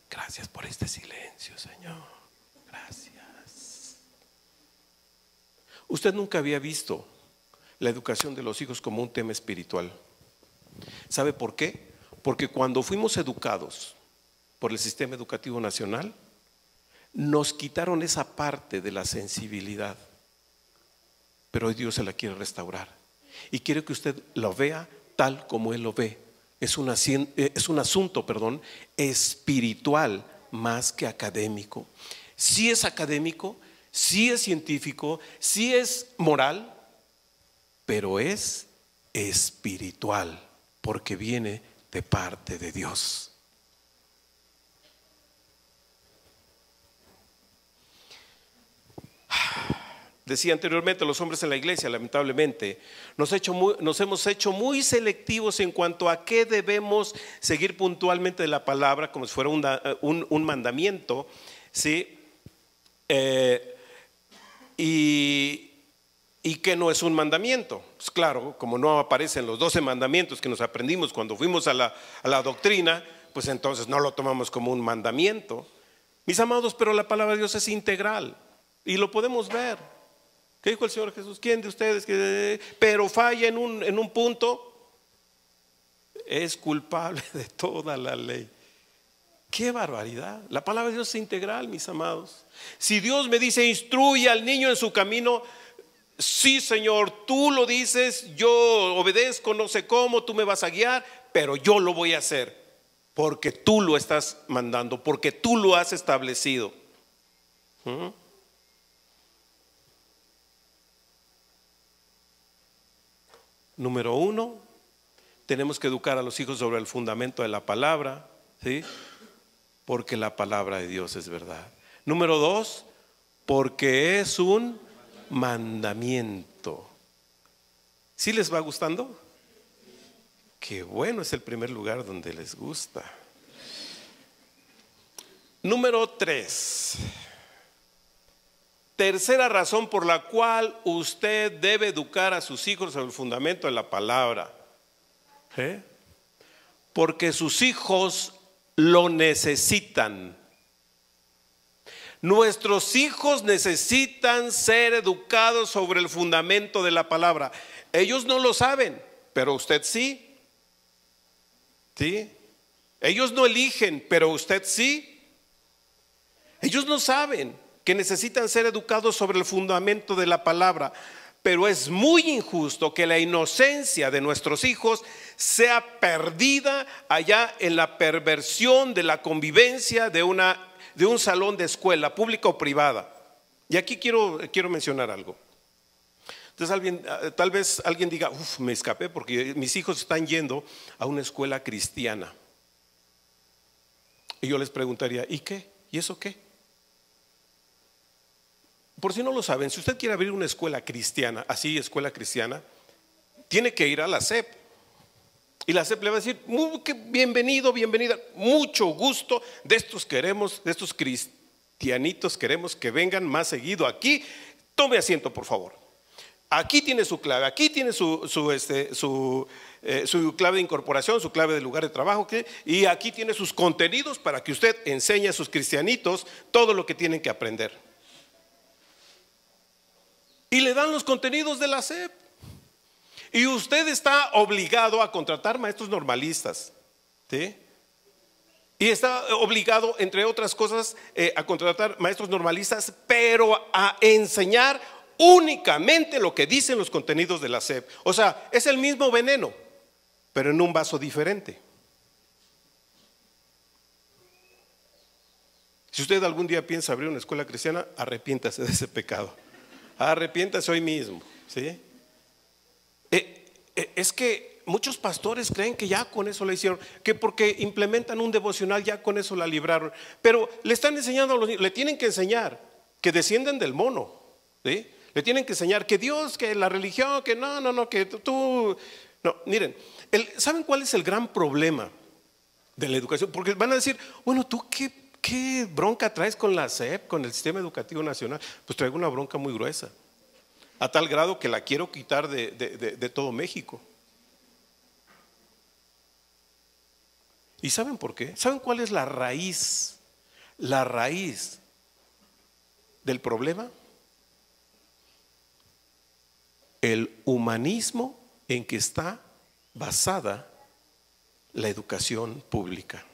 Gracias por este silencio, Señor. Gracias. Usted nunca había visto la educación de los hijos como un tema espiritual. ¿Sabe por qué? Porque cuando fuimos educados por el sistema educativo nacional, nos quitaron esa parte de la sensibilidad, pero hoy Dios se la quiere restaurar y quiere que usted lo vea tal como Él lo ve. Es un asunto, espiritual más que académico. Sí es académico, sí es científico, sí es moral, pero es espiritual porque viene de parte de Dios. Decía anteriormente, los hombres en la iglesia, lamentablemente, nos hemos hecho muy selectivos en cuanto a qué debemos seguir puntualmente de la palabra, como si fuera un mandamiento, ¿sí? Y qué no es un mandamiento. Pues claro, como no aparecen los 12 mandamientos que nos aprendimos cuando fuimos a la doctrina, pues entonces no lo tomamos como un mandamiento. Mis amados, pero la palabra de Dios es integral y lo podemos ver. ¿Qué dijo el Señor Jesús? ¿Quién de ustedes pero falla en un punto? Es culpable de toda la ley. ¡Qué barbaridad! La palabra de Dios es integral, mis amados. Si Dios me dice, instruye al niño en su camino, sí, Señor, tú lo dices, yo obedezco, no sé cómo, tú me vas a guiar, pero yo lo voy a hacer, porque tú lo estás mandando, porque tú lo has establecido. Número 1, tenemos que educar a los hijos sobre el fundamento de la palabra, ¿sí? Porque la palabra de Dios es verdad. Número 2, porque es un mandamiento. ¿Sí les va gustando? Qué bueno, es el primer lugar donde les gusta. Número 3, tercera razón por la cual usted debe educar a sus hijos sobre el fundamento de la palabra. Porque sus hijos lo necesitan. Nuestros hijos necesitan ser educados sobre el fundamento de la palabra. Ellos no lo saben, pero usted sí. ¿Sí? Ellos no eligen, pero usted sí. Ellos no saben que necesitan ser educados sobre el fundamento de la palabra, pero es muy injusto que la inocencia de nuestros hijos sea perdida allá en la perversión de la convivencia de un salón de escuela, pública o privada. Y aquí quiero mencionar algo. Entonces tal vez alguien diga, me escapé porque mis hijos están yendo a una escuela cristiana. Y yo les preguntaría, ¿y qué? ¿Y eso qué? Por si no lo saben, si usted quiere abrir una escuela cristiana, así escuela cristiana, tiene que ir a la SEP. Y la SEP le va a decir, bienvenido, bienvenida, mucho gusto, de estos cristianitos queremos que vengan más seguido aquí. Tome asiento, por favor. Aquí tiene su clave, aquí tiene su clave de incorporación, su clave de lugar de trabajo, y aquí tiene sus contenidos para que usted enseñe a sus cristianitos todo lo que tienen que aprender. Y le dan los contenidos de la SEP. Y usted está obligado a contratar maestros normalistas, ¿sí? Y está obligado, entre otras cosas, a contratar maestros normalistas, pero a enseñar únicamente lo que dicen los contenidos de la SEP. O sea, es el mismo veneno, pero en un vaso diferente. Si usted algún día piensa abrir una escuela cristiana, arrepiéntase de ese pecado. Arrepiéntase hoy mismo, ¿sí? Es que muchos pastores creen que ya con eso la hicieron, que porque implementan un devocional ya con eso la libraron. Pero le están enseñando a los niños, le tienen que enseñar que descienden del mono, ¿sí? Le tienen que enseñar que Dios, que la religión, que no, que tú. No, miren, ¿saben cuál es el gran problema de la educación? Porque van a decir, bueno, ¿tú qué bronca traes con la SEP, con el Sistema Educativo Nacional? Pues traigo una bronca muy gruesa, a tal grado que la quiero quitar de todo México. ¿Y saben por qué? ¿Saben cuál es la raíz? La raíz del problema. El humanismo en que está basada la educación pública.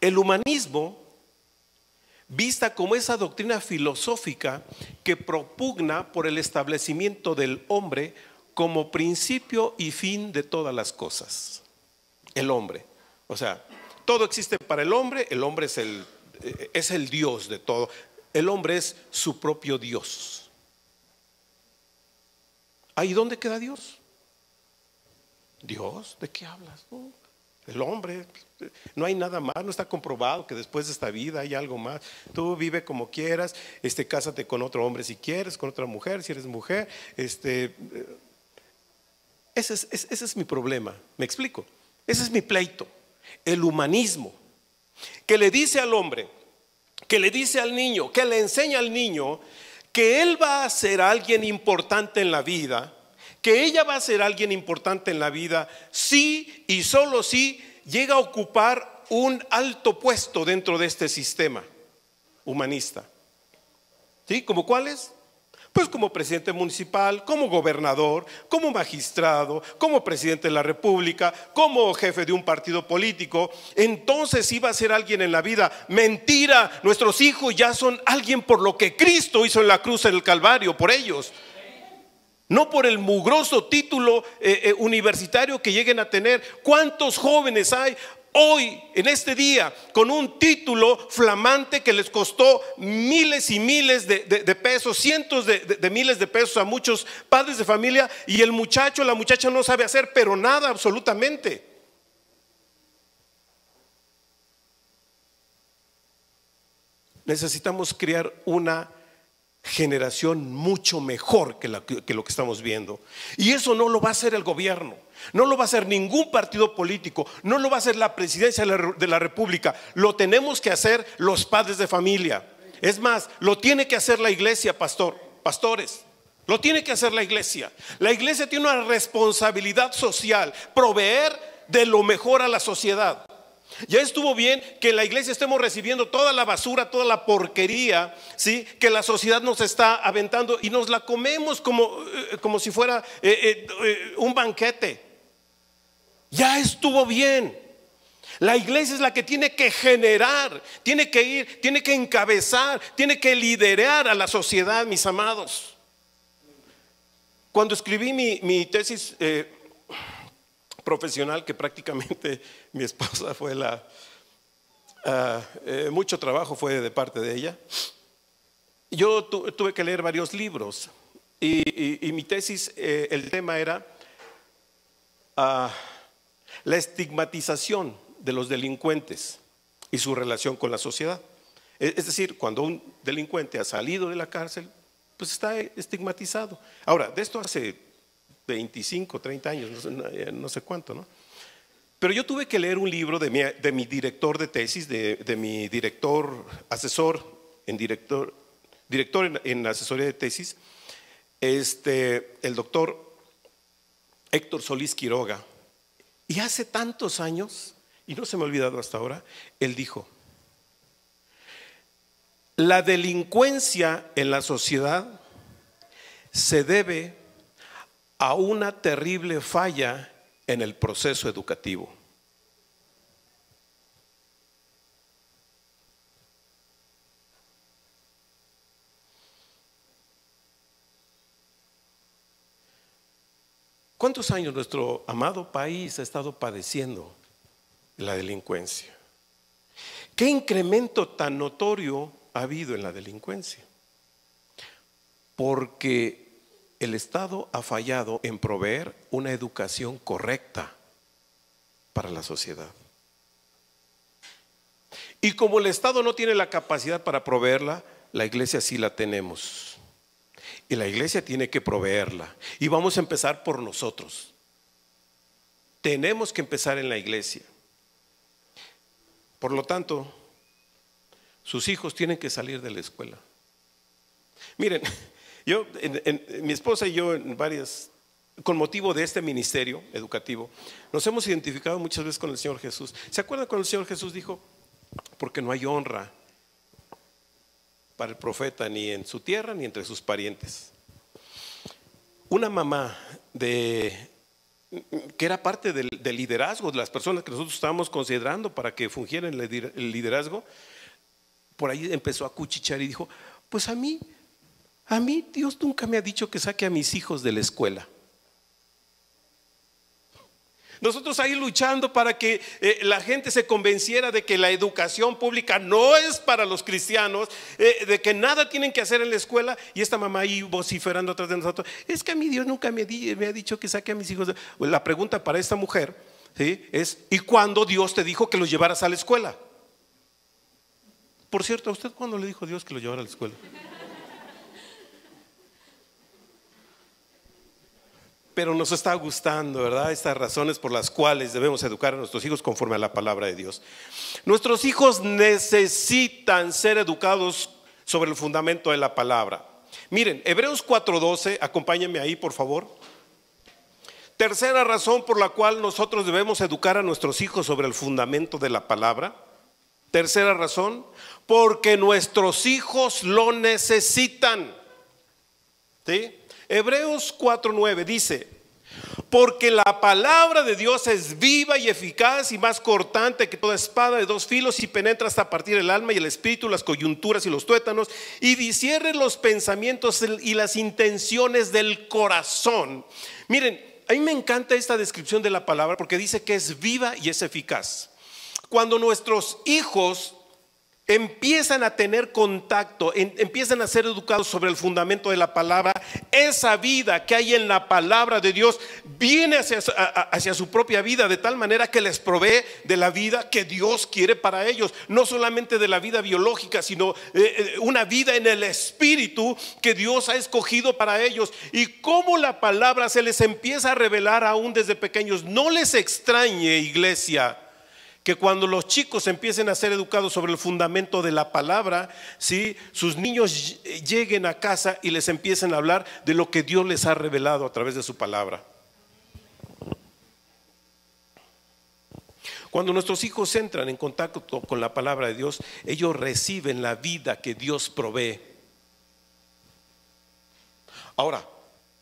El humanismo, vista como esa doctrina filosófica que propugna por el establecimiento del hombre como principio y fin de todas las cosas. El hombre, o sea, todo existe para el hombre es el Dios de todo. El hombre es su propio Dios. ¿Ahí dónde queda Dios? ¿Dios? ¿De qué hablas? No, el hombre, no hay nada más, no está comprobado que después de esta vida hay algo más. Tú vive como quieras, cásate con otro hombre si quieres, con otra mujer si eres mujer. Ese es mi problema, ¿me explico? Ese es mi pleito. El humanismo que le dice al hombre, que le dice al niño, que le enseña al niño que él va a ser alguien importante en la vida, que ella va a ser alguien importante en la vida, si y solo si llega a ocupar un alto puesto dentro de este sistema humanista. ¿Sí? ¿Como cuáles? Pues como presidente municipal, como gobernador, como magistrado, como presidente de la república, como jefe de un partido político. Entonces iba a ser alguien en la vida. Mentira, nuestros hijos ya son alguien por lo que Cristo hizo en la cruz del Calvario, por ellos. No por el mugroso título universitario que lleguen a tener. ¿Cuántos jóvenes hay hoy, en este día, con un título flamante que les costó miles y miles de pesos, cientos de miles de pesos a muchos padres de familia, y el muchacho, la muchacha no sabe hacer, pero nada absolutamente? Necesitamos crear una generación mucho mejor que lo que estamos viendo. Y eso no lo va a hacer el gobierno, no lo va a hacer ningún partido político, no lo va a hacer la presidencia de la república. Lo tenemos que hacer los padres de familia. Es más, lo tiene que hacer la iglesia, pastores. Lo tiene que hacer la iglesia. La iglesia tiene una responsabilidad social, proveer de lo mejor a la sociedad. Ya estuvo bien que en la iglesia estemos recibiendo toda la basura, toda la porquería, ¿sí?, que la sociedad nos está aventando, y nos la comemos como si fuera un banquete. Ya estuvo bien. La iglesia es la que tiene que generar, tiene que ir, tiene que encabezar, tiene que liderar a la sociedad, mis amados. Cuando escribí mi tesis profesional, que prácticamente mi esposa fue mucho trabajo fue de parte de ella, yo tuve que leer varios libros, y mi tesis, el tema era la estigmatización de los delincuentes y su relación con la sociedad. Es decir, cuando un delincuente ha salido de la cárcel, pues está estigmatizado. Ahora, de esto hace 25, 30 años, no sé cuánto, ¿no? Pero yo tuve que leer un libro de mi director de tesis, de mi director, asesor en director en asesoría de tesis, el doctor Héctor Solís Quiroga. Y hace tantos años, y no se me ha olvidado hasta ahora, él dijo: la delincuencia en la sociedad se debe a una terrible falla en el proceso educativo. ¿Cuántos años nuestro amado país ha estado padeciendo la delincuencia? ¿Qué incremento tan notorio ha habido en la delincuencia? Porque el Estado ha fallado en proveer una educación correcta para la sociedad. Y como el Estado no tiene la capacidad para proveerla, la iglesia sí la tenemos. Y la iglesia tiene que proveerla. Y vamos a empezar por nosotros. Tenemos que empezar en la iglesia. Por lo tanto, sus hijos tienen que salir de la escuela. Miren, mi esposa y yo, con motivo de este ministerio educativo, nos hemos identificado muchas veces con el Señor Jesús. ¿Se acuerdan cuando el Señor Jesús dijo: porque no hay honra para el profeta ni en su tierra ni entre sus parientes? Una mamá que era parte del liderazgo de las personas que nosotros estábamos considerando para que fungieran el liderazgo, por ahí empezó a cuchichear y dijo: pues a mí Dios nunca me ha dicho que saque a mis hijos de la escuela. Nosotros ahí luchando para que la gente se convenciera de que la educación pública no es para los cristianos, de que nada tienen que hacer en la escuela, y esta mamá ahí vociferando atrás de nosotros: es que a mí Dios nunca me ha dicho que saque a mis hijos. La pregunta para esta mujer, ¿sí?, es: ¿y cuándo Dios te dijo que los llevaras a la escuela? Por cierto, ¿a usted cuándo le dijo Dios que los llevara a la escuela? Pero nos está gustando, ¿verdad?, estas razones por las cuales debemos educar a nuestros hijos conforme a la palabra de Dios. Nuestros hijos necesitan ser educados sobre el fundamento de la palabra. Miren, Hebreos 4:12, acompáñenme ahí por favor. Tercera razón por la cual nosotros debemos educar a nuestros hijos sobre el fundamento de la palabra. Tercera razón, porque nuestros hijos lo necesitan. ¿Sí? Hebreos 4:9 dice: porque la palabra de Dios es viva y eficaz y más cortante que toda espada de dos filos, y penetra hasta partir el alma y el espíritu, las coyunturas y los tuétanos, y discierne los pensamientos y las intenciones del corazón. Miren, a mí me encanta esta descripción de la palabra porque dice que es viva y es eficaz. Cuando nuestros hijos empiezan a tener contacto, empiezan a ser educados sobre el fundamento de la palabra, esa vida que hay en la palabra de Dios viene hacia su propia vida, de tal manera que les provee de la vida que Dios quiere para ellos, no solamente de la vida biológica, sino una vida en el espíritu que Dios ha escogido para ellos. Y cómo la palabra se les empieza a revelar aún desde pequeños. No les extrañe, iglesia, que cuando los chicos empiecen a ser educados sobre el fundamento de la palabra, ¿sí?, sus niños lleguen a casa y les empiecen a hablar de lo que Dios les ha revelado a través de su palabra. Cuando nuestros hijos entran en contacto con la palabra de Dios, ellos reciben la vida que Dios provee. Ahora,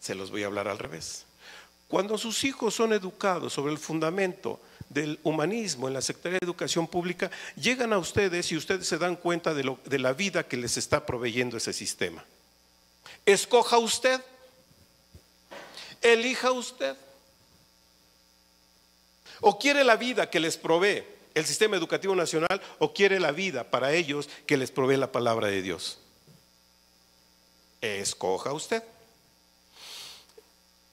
se los voy a hablar al revés. Cuando sus hijos son educados sobre el fundamento del humanismo en la Secretaría de Educación Pública, llegan a ustedes y ustedes se dan cuenta de la vida que les está proveyendo ese sistema. Escoja usted, elija usted. O quiere la vida que les provee el sistema educativo nacional, o quiere la vida para ellos que les provee la palabra de Dios. Escoja usted.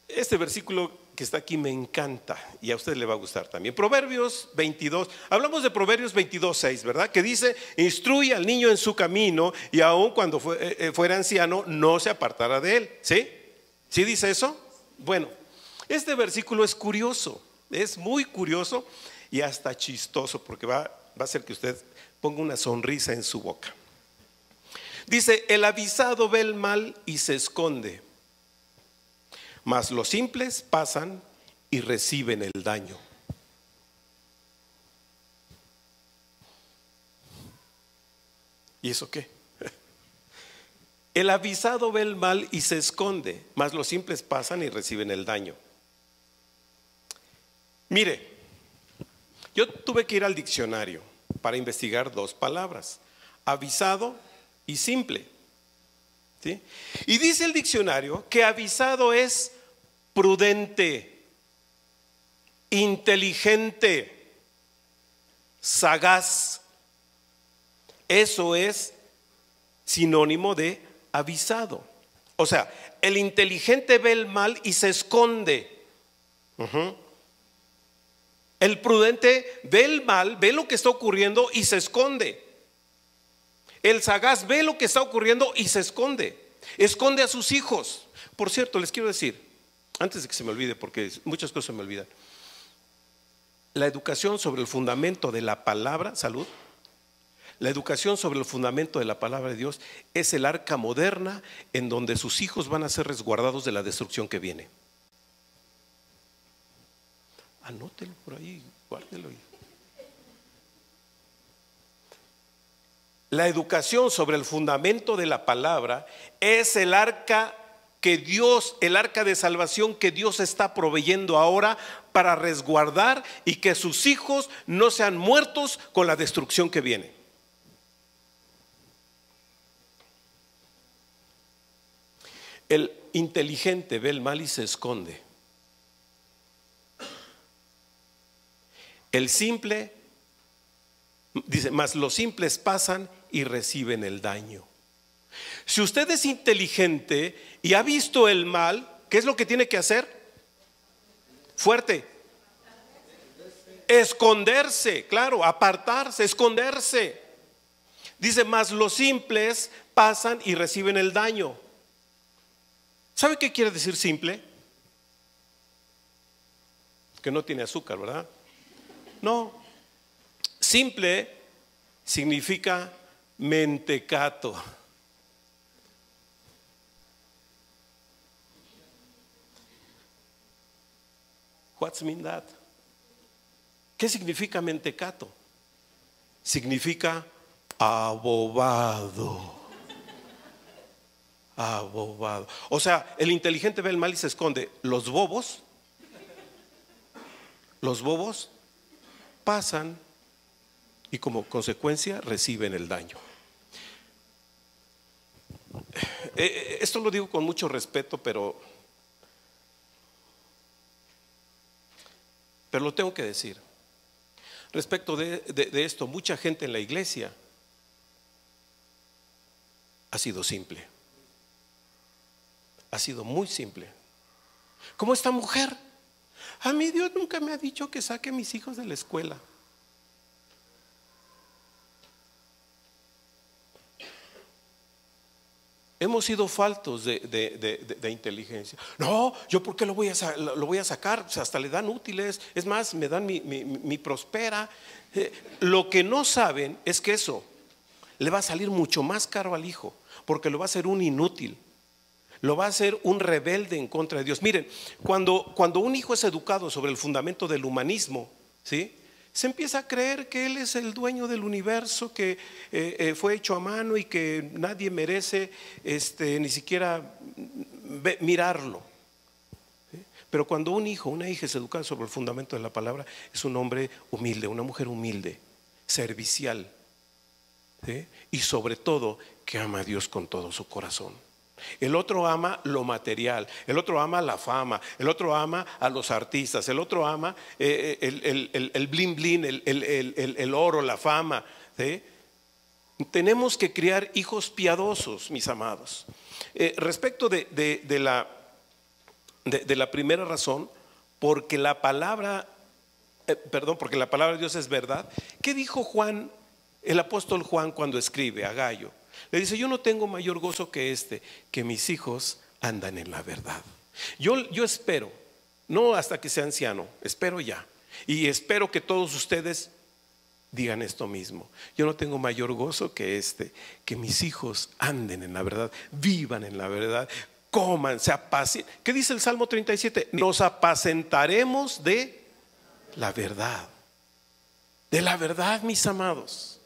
Este versículo que está aquí me encanta y a usted le va a gustar también. Proverbios 22, hablamos de Proverbios 22:6, ¿verdad? Que dice: instruye al niño en su camino, y aun cuando fuera anciano no se apartará de él. ¿Sí? ¿Sí dice eso? Bueno, este versículo es curioso, es muy curioso y hasta chistoso, porque va a hacer que usted ponga una sonrisa en su boca. Dice: el avisado ve el mal y se esconde, mas los simples pasan y reciben el daño. ¿Y eso qué? El avisado ve el mal y se esconde, mas los simples pasan y reciben el daño. Mire, yo tuve que ir al diccionario para investigar dos palabras: avisado y simple. ¿Sí? Y dice el diccionario que avisado es prudente, inteligente, sagaz. Eso es sinónimo de avisado. O sea, el inteligente ve el mal y se esconde. El prudente ve el mal, ve lo que está ocurriendo y se esconde. El sagaz ve lo que está ocurriendo y se esconde. Esconde a sus hijos. Por cierto, les quiero decir, antes de que se me olvide, porque muchas cosas se me olvidan, la educación sobre el fundamento de la palabra, salud, la educación sobre el fundamento de la palabra de Dios es el arca moderna en donde sus hijos van a ser resguardados de la destrucción que viene. Anótelo por ahí, guárdelo ahí. La educación sobre el fundamento de la palabra es el arca que Dios, el arca de salvación que Dios está proveyendo ahora para resguardar y que sus hijos no sean muertos con la destrucción que viene. El inteligente ve el mal y se esconde. El simple, dice, mas los simples pasan y reciben el daño. Si usted es inteligente y ha visto el mal, ¿qué es lo que tiene que hacer? Fuerte. Esconderse, claro, apartarse, esconderse. Dice: mas los simples pasan y reciben el daño. ¿Sabe qué quiere decir simple? Que no tiene azúcar, ¿verdad? No. Simple significa mentecato. What's mean that? ¿Qué significa mentecato? Significa abobado. Abobado. O sea, el inteligente ve el mal y se esconde. Los bobos pasan y como consecuencia reciben el daño. Esto lo digo con mucho respeto, pero lo tengo que decir. Respecto de esto, mucha gente en la iglesia ha sido simple. Ha sido muy simple. Como esta mujer. A mí Dios nunca me ha dicho que saque a mis hijos de la escuela. Hemos sido faltos de inteligencia. No, yo ¿por qué lo voy a sacar? O sea, hasta le dan útiles. Es más, me dan mi prospera. Lo que no saben es que eso le va a salir mucho más caro al hijo, porque lo va a hacer un inútil. Lo va a hacer un rebelde en contra de Dios. Miren, cuando un hijo es educado sobre el fundamento del humanismo, ¿sí?, se empieza a creer que él es el dueño del universo, que fue hecho a mano y que nadie merece ni siquiera mirarlo. ¿Sí? Pero cuando un hijo, una hija es educada sobre el fundamento de la palabra, es un hombre humilde, una mujer humilde, servicial, ¿sí?, y sobre todo que ama a Dios con todo su corazón. El otro ama lo material, el otro ama la fama, el otro ama a los artistas, el otro ama el blin blin, el oro, la fama, ¿sí? Tenemos que criar hijos piadosos, mis amados. Respecto de la primera razón, porque la palabra de Dios es verdad. ¿Qué dijo Juan, el apóstol Juan, cuando escribe a Gallo? Le dice: yo no tengo mayor gozo que mis hijos andan en la verdad. Yo espero, no hasta que sea anciano, espero ya. Y espero que todos ustedes digan esto mismo. Yo no tengo mayor gozo que mis hijos anden en la verdad, vivan en la verdad, coman, se apacienten. ¿Qué dice el Salmo 37? Nos apacentaremos de la verdad. De la verdad, mis amados.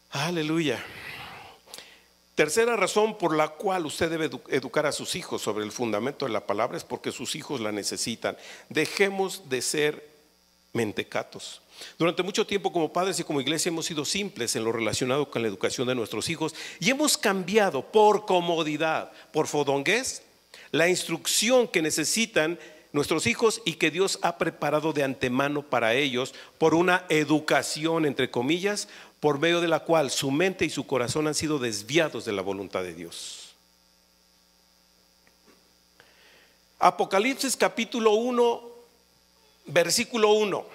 Aleluya. Tercera razón por la cual usted debe educar a sus hijos sobre el fundamento de la palabra es porque sus hijos la necesitan. Dejemos de ser mentecatos. Durante mucho tiempo, como padres y como iglesia, hemos sido simples en lo relacionado con la educación de nuestros hijos y hemos cambiado por comodidad, por fodongués, la instrucción que necesitan nuestros hijos y que Dios ha preparado de antemano para ellos por una educación, entre comillas, por medio de la cual su mente y su corazón han sido desviados de la voluntad de Dios. Apocalipsis capítulo 1, versículo 1.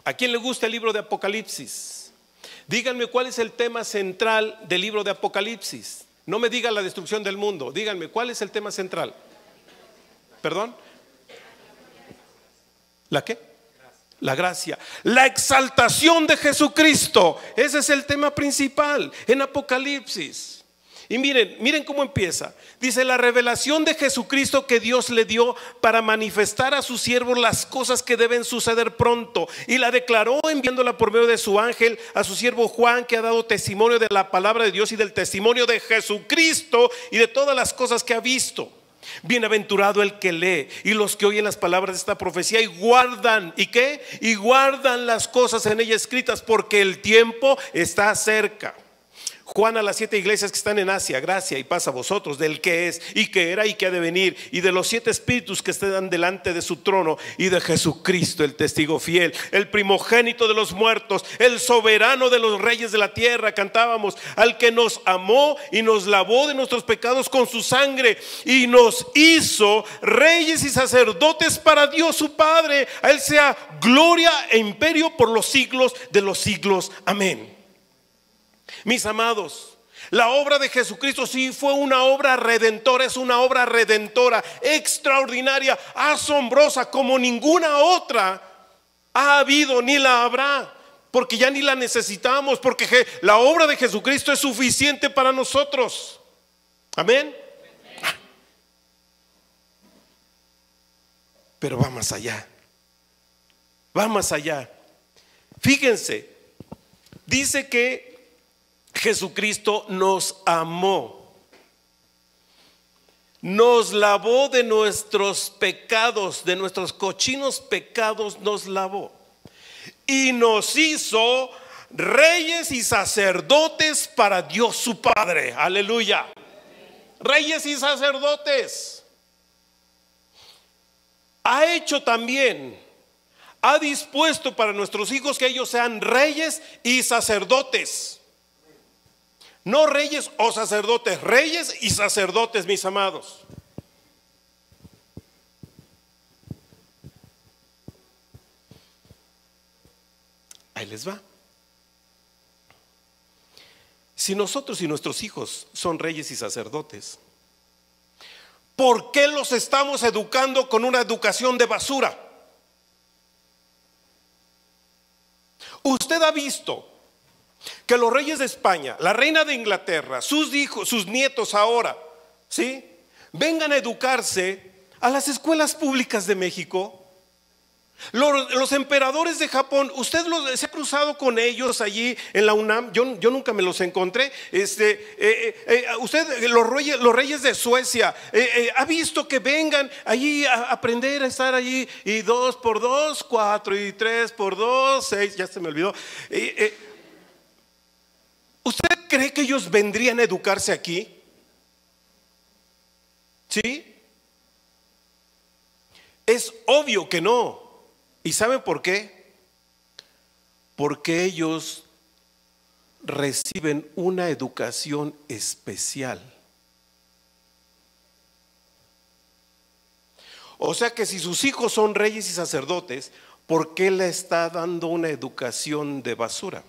¿A quién le gusta el libro de Apocalipsis? Díganme cuál es el tema central del libro de Apocalipsis. No me digan la destrucción del mundo. Díganme cuál es el tema central. ¿Perdón? ¿La qué? La gracia, la exaltación de Jesucristo. Ese es el tema principal en Apocalipsis. Y miren cómo empieza. Dice: la revelación de Jesucristo que Dios le dio para manifestar a sus siervos las cosas que deben suceder pronto, y la declaró enviándola por medio de su ángel a su siervo Juan, que ha dado testimonio de la palabra de Dios y del testimonio de Jesucristo y de todas las cosas que ha visto. Bienaventurado el que lee y los que oyen las palabras de esta profecía y guardan, ¿y qué? Y guardan las cosas en ella escritas, porque el tiempo está cerca. Juan a las 7 iglesias que están en Asia: gracia y paz a vosotros del que es y que era y que ha de venir, y de los 7 espíritus que están delante de su trono, y de Jesucristo el testigo fiel, el primogénito de los muertos, el soberano de los reyes de la tierra. Cantábamos: al que nos amó y nos lavó de nuestros pecados con su sangre y nos hizo reyes y sacerdotes para Dios su Padre. A él sea gloria e imperio por los siglos de los siglos. Amén. Mis amados, la obra de Jesucristo sí fue una obra redentora, es una obra redentora extraordinaria, asombrosa, como ninguna otra ha habido ni la habrá, porque ya ni la necesitamos, porque la obra de Jesucristo es suficiente para nosotros. Amén. pero va más allá. Va más allá. Fíjense, dice que Jesucristo nos amó, nos lavó de nuestros pecados, de nuestros cochinos pecados nos lavó y nos hizo reyes y sacerdotes para Dios su Padre. Aleluya. Reyes y sacerdotes. Ha hecho también, ha dispuesto para nuestros hijos que ellos sean reyes y sacerdotes. No reyes o sacerdotes, reyes y sacerdotes, mis amados. Ahí les va. Si nosotros y nuestros hijos son reyes y sacerdotes, ¿por qué los estamos educando con una educación de basura? Usted ha visto que los reyes de España, la reina de Inglaterra, sus hijos, sus nietos ahora, ¿sí?, vengan a educarse a las escuelas públicas de México. Los emperadores de Japón, usted se ha cruzado con ellos allí en la UNAM. Yo nunca me los encontré. Usted, los reyes de Suecia, ha visto que vengan allí a aprender a estar allí. Y 2 por 2, 4, y 3 por 2, 6, ya se me olvidó. ¿Usted cree que ellos vendrían a educarse aquí? ¿Sí? Es obvio que no. ¿Y saben por qué? Porque ellos reciben una educación especial. O sea que si sus hijos son reyes y sacerdotes, ¿por qué le está dando una educación de basura?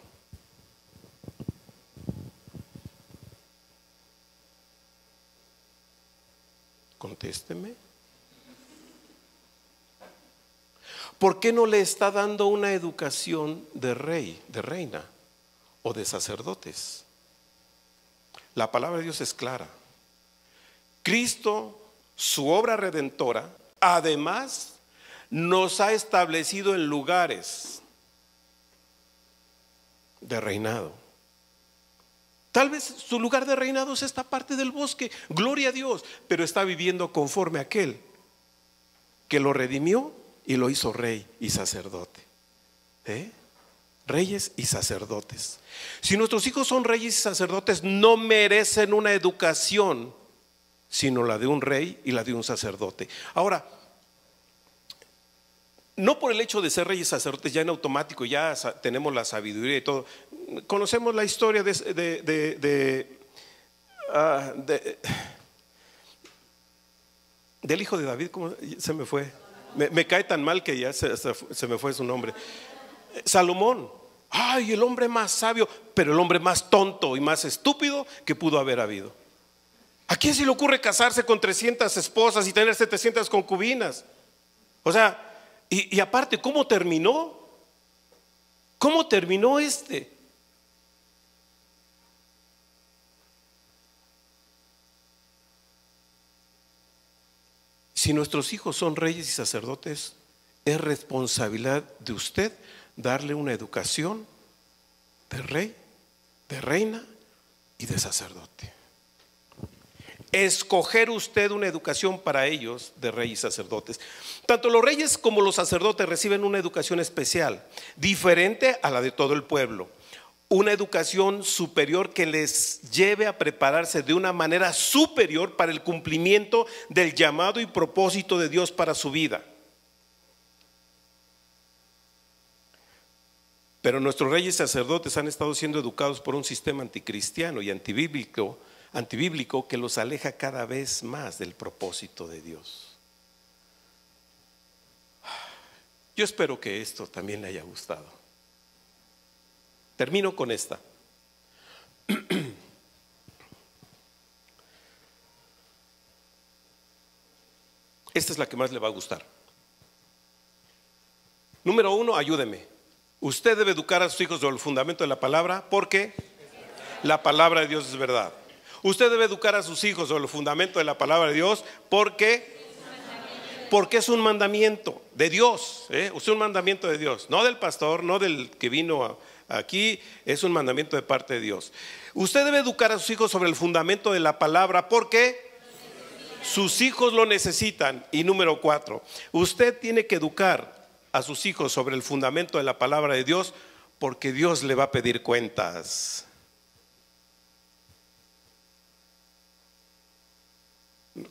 Contésteme. ¿Por qué no le está dando una educación de rey, de reina o de sacerdotes? La palabra de Dios es clara. Cristo, su obra redentora, además nos ha establecido en lugares de reinado. Tal vez su lugar de reinado es esta parte del bosque, gloria a Dios, pero está viviendo conforme a aquel que lo redimió y lo hizo rey y sacerdote. Reyes y sacerdotes. Si nuestros hijos son reyes y sacerdotes, no merecen una educación sino la de un rey y la de un sacerdote. Ahora, no por el hecho de ser reyes y sacerdotes ya en automático ya tenemos la sabiduría y todo. Conocemos la historia del hijo de David. ¿Cómo se me fue? Me cae tan mal que ya se me fue su nombre. Salomón. Ay, el hombre más sabio, pero el hombre más tonto y más estúpido que pudo haber habido. ¿A quién se le ocurre casarse con 300 esposas y tener 700 concubinas? O sea, y aparte, ¿cómo terminó? ¿Cómo terminó este? Si nuestros hijos son reyes y sacerdotes, es responsabilidad de usted darle una educación de rey, de reina y de sacerdote. Escoger usted una educación para ellos de rey y sacerdotes. Tanto los reyes como los sacerdotes reciben una educación especial, diferente a la de todo el pueblo. Una educación superior que les lleve a prepararse de una manera superior para el cumplimiento del llamado y propósito de Dios para su vida. Pero nuestros reyes y sacerdotes han estado siendo educados por un sistema anticristiano y antibíblico que los aleja cada vez más del propósito de Dios. Yo espero que esto también le haya gustado. Termino con esta. Esta es la que más le va a gustar. Número 1, ayúdeme. Usted debe educar a sus hijos sobre el fundamento de la palabra, porque la palabra de Dios es verdad. Usted debe educar a sus hijos sobre el fundamento de la palabra de Dios, porque Porque es un mandamiento de Dios, es un mandamiento de Dios, no del pastor, no del que vino aquí, es un mandamiento de parte de Dios. Usted debe educar a sus hijos sobre el fundamento de la palabra porque sus hijos lo necesitan. Y número 4, usted tiene que educar a sus hijos sobre el fundamento de la palabra de Dios porque Dios le va a pedir cuentas.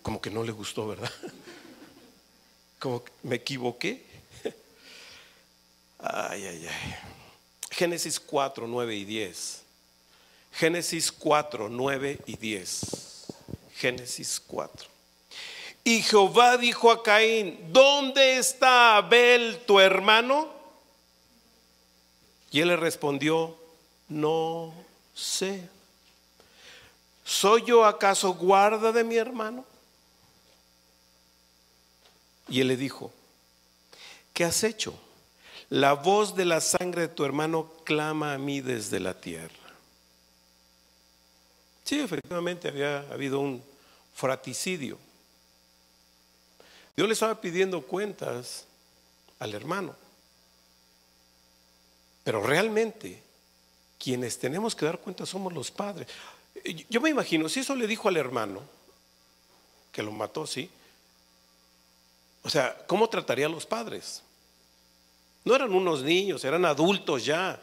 Como que no le gustó, ¿verdad? Como que me equivoqué. Ay, ay, ay. Génesis 4, 9 y 10. Génesis 4, 9 y 10. Génesis 4. Y Jehová dijo a Caín: ¿dónde está Abel tu hermano? Y él le respondió: no sé. ¿Soy yo acaso guarda de mi hermano? Y él le dijo: ¿qué has hecho? La voz de la sangre de tu hermano clama a mí desde la tierra. Sí, efectivamente había habido un fratricidio. Dios le estaba pidiendo cuentas al hermano. Pero realmente quienes tenemos que dar cuentas somos los padres. Yo me imagino, si eso le dijo al hermano, que lo mató, sí. O sea, ¿cómo trataría a los padres? No eran unos niños, eran adultos ya,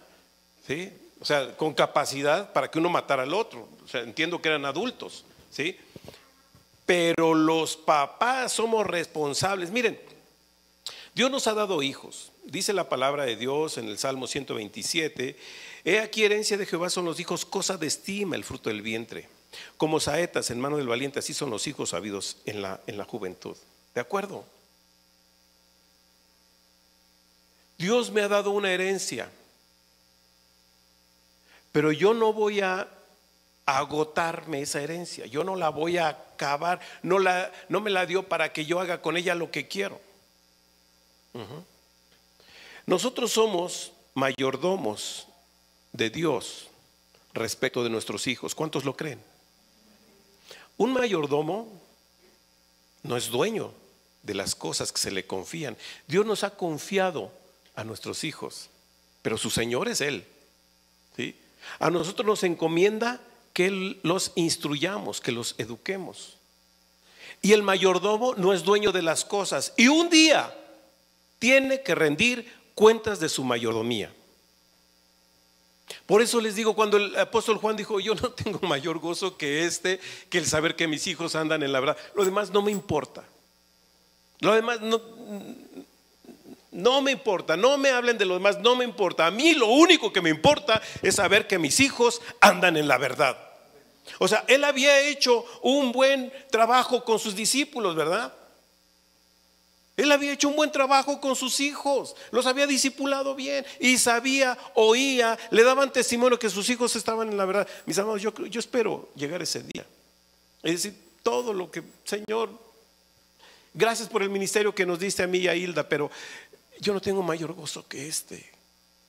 ¿sí? O sea, con capacidad para que uno matara al otro. O sea, entiendo que eran adultos, ¿sí? Pero los papás somos responsables. Miren, Dios nos ha dado hijos. Dice la palabra de Dios en el Salmo 127: he aquí herencia de Jehová son los hijos, cosa de estima el fruto del vientre. Como saetas en mano del valiente, así son los hijos habidos en la juventud. ¿De acuerdo? Dios me ha dado una herencia, pero yo no voy a agotarme esa herencia. Yo no la voy a acabar. No me la dio para que yo haga con ella lo que quiero. Nosotros somos mayordomos de Dios respecto de nuestros hijos. ¿Cuántos lo creen? Un mayordomo no es dueño de las cosas que se le confían. Dios nos ha confiado a nuestros hijos, pero su Señor es Él, ¿sí? A nosotros nos encomienda que los instruyamos, que los eduquemos. Y el mayordomo no es dueño de las cosas, y un día tiene que rendir cuentas de su mayordomía. Por eso les digo, cuando el apóstol Juan dijo: yo no tengo mayor gozo que el saber que mis hijos andan en la verdad. Lo demás no me importa. Lo demás no me importa. No me hablen de lo demás, no me importa. A mí lo único que me importa es saber que mis hijos andan en la verdad. O sea, él había hecho un buen trabajo con sus discípulos, ¿verdad? Él había hecho un buen trabajo con sus hijos, los había discipulado bien y sabía, oía, le daban testimonio que sus hijos estaban en la verdad. Mis amados, yo espero llegar ese día. Es decir, todo lo que, Señor, gracias por el ministerio que nos diste a mí y a Hilda, pero yo no tengo mayor gozo que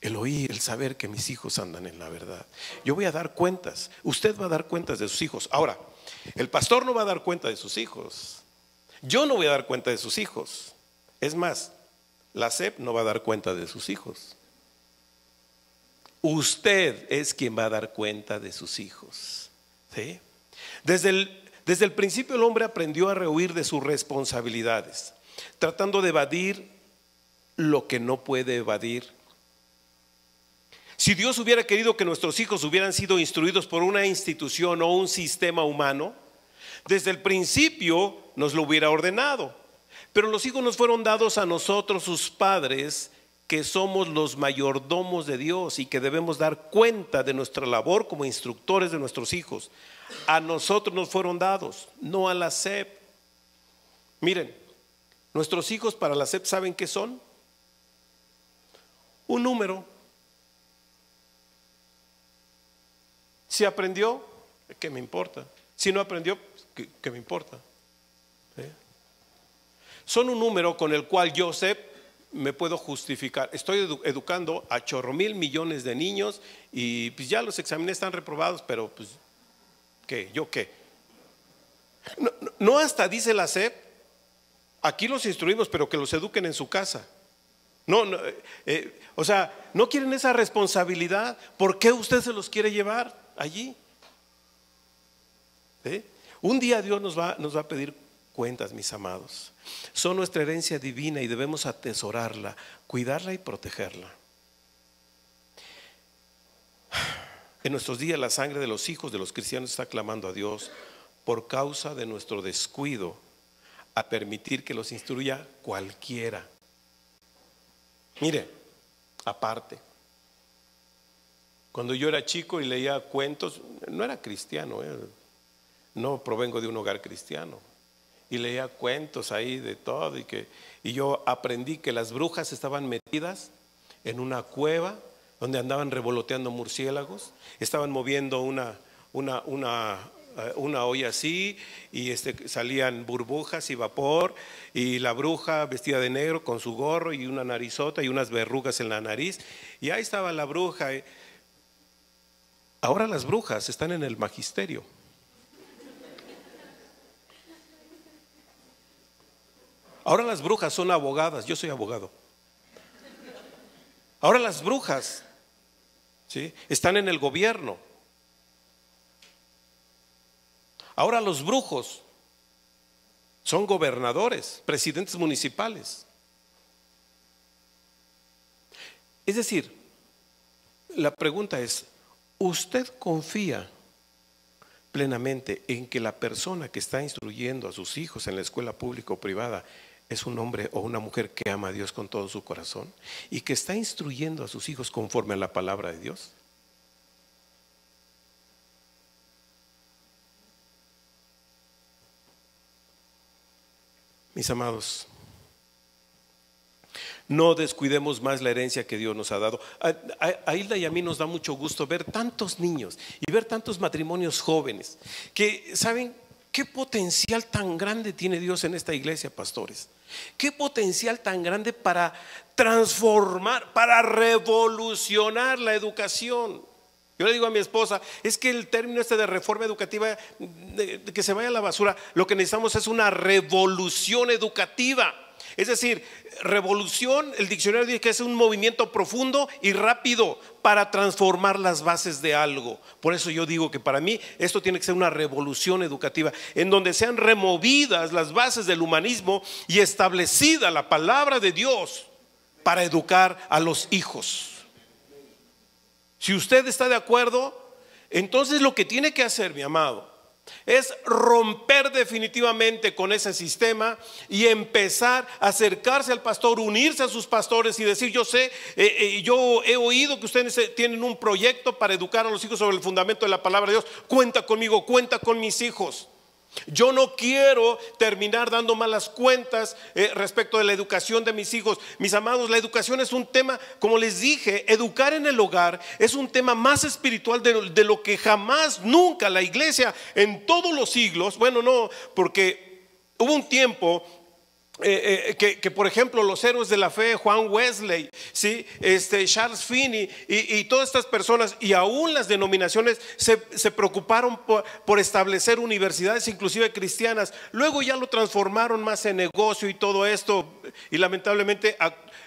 el oír, el saber que mis hijos andan en la verdad. Yo voy a dar cuentas, usted va a dar cuentas de sus hijos. Ahora, el pastor no va a dar cuenta de sus hijos. Yo no voy a dar cuenta de sus hijos. Es más, la SEP no va a dar cuenta de sus hijos. Usted es quien va a dar cuenta de sus hijos, ¿sí? Desde el principio el hombre aprendió a rehuir de sus responsabilidades, tratando de evadir lo que no puede evadir. Si Dios hubiera querido que nuestros hijos hubieran sido instruidos por una institución o un sistema humano, desde el principio nos lo hubiera ordenado. Pero los hijos nos fueron dados a nosotros, sus padres, que somos los mayordomos de Dios y que debemos dar cuenta de nuestra labor como instructores de nuestros hijos. A nosotros nos fueron dados, no a la SEP. Miren, nuestros hijos para la SEP, ¿saben qué son? Un número. Si aprendió, ¿qué me importa? Si no aprendió, ¿qué me importa? ¿Sí? Son un número con el cual yo sé, me puedo justificar. Estoy educando a chorro mil millones de niños y pues ya los exámenes están reprobados, pero pues ¿qué? ¿Yo qué? No hasta dice la SEP Aquí los instruimos, pero que los eduquen en su casa. No, no, o sea, no quieren esa responsabilidad. ¿Por qué usted se los quiere llevar allí? Un día Dios nos va a pedir cuentas, mis amados. Son nuestra herencia divina y debemos atesorarla, cuidarla y protegerla. En nuestros días la sangre de los hijos de los cristianos está clamando a Dios por causa de nuestro descuido a permitir que los instruya cualquiera. Mire, aparte, cuando yo era chico y leía cuentos, no era cristiano, no provengo de un hogar cristiano, y leía cuentos ahí de todo, y yo aprendí que las brujas estaban metidas en una cueva donde andaban revoloteando murciélagos, estaban moviendo una olla así, y salían burbujas y vapor, y la bruja vestida de negro con su gorro y una narizota y unas verrugas en la nariz, y ahí estaba la bruja. Ahora las brujas están en el magisterio. Ahora las brujas son abogadas. Yo soy abogado. Ahora las brujas, ¿sí?, están en el gobierno. Ahora los brujos son gobernadores, presidentes municipales. Es decir, la pregunta es, ¿usted confía plenamente en que la persona que está instruyendo a sus hijos en la escuela pública o privada es un hombre o una mujer que ama a Dios con todo su corazón y que está instruyendo a sus hijos conforme a la palabra de Dios? Mis amados, no descuidemos más la herencia que Dios nos ha dado. A Hilda y a mí nos da mucho gusto ver tantos niños y ver tantos matrimonios jóvenes que saben qué potencial tan grande tiene Dios en esta iglesia, pastores. Qué potencial tan grande para transformar, para revolucionar la educación. Yo le digo a mi esposa, es que el término de reforma educativa, de que se vaya a la basura, lo que necesitamos es una revolución educativa. Es decir, revolución, el diccionario dice que es un movimiento profundo y rápido para transformar las bases de algo. Por eso yo digo que para mí esto tiene que ser una revolución educativa, en donde sean removidas las bases del humanismo y establecida la palabra de Dios para educar a los hijos. Si usted está de acuerdo, entonces lo que tiene que hacer, mi amado, es romper definitivamente con ese sistema y empezar a acercarse al pastor, unirse a sus pastores y decir: yo sé, yo he oído que ustedes tienen un proyecto para educar a los hijos sobre el fundamento de la palabra de Dios. Cuenta conmigo, cuenta con mis hijos. Yo no quiero terminar dando malas cuentas respecto de la educación de mis hijos. Mis amados, la educación es un tema, como les dije, educar en el hogar es un tema más espiritual de lo que jamás, nunca la iglesia en todos los siglos. Bueno, no, porque hubo un tiempo que por ejemplo los héroes de la fe, Juan Wesley, ¿sí?, Charles Finney y todas estas personas, y aún las denominaciones se preocuparon por establecer universidades inclusive cristianas. Luego ya lo transformaron más en negocio y todo esto, y lamentablemente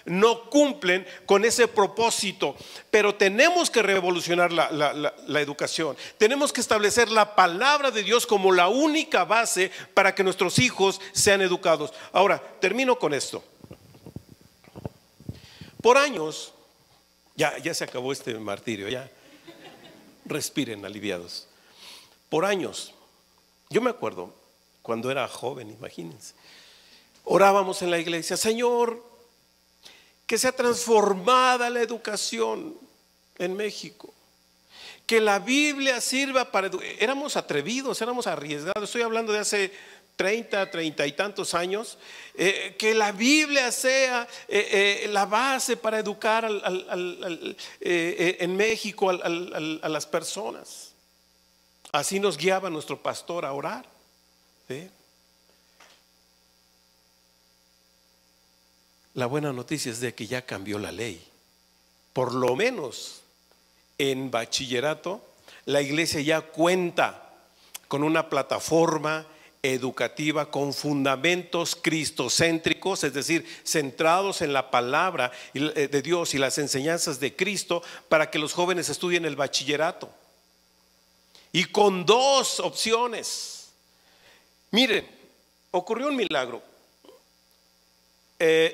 no cumplen con ese propósito. Pero tenemos que revolucionar la educación. Tenemos que establecer la palabra de Dios como la única base para que nuestros hijos sean educados. Ahora, termino con esto. Por años, ya se acabó este martirio, ya respiren aliviados. Por años, yo me acuerdo cuando era joven, imagínense, orábamos en la iglesia: Señor, que sea transformada la educación en México, que la Biblia sirva para éramos atrevidos, éramos arriesgados. Estoy hablando de hace 30 y tantos años. Que la Biblia sea la base para educar en México a las personas. Así nos guiaba nuestro pastor a orar, ¿sí? La buena noticia es de que ya cambió la ley. Por lo menos en bachillerato la iglesia ya cuenta con una plataforma educativa con fundamentos cristocéntricos, es decir, centrados en la palabra de Dios y las enseñanzas de Cristo, para que los jóvenes estudien el bachillerato. Y con 2 opciones. Miren, ocurrió un milagro.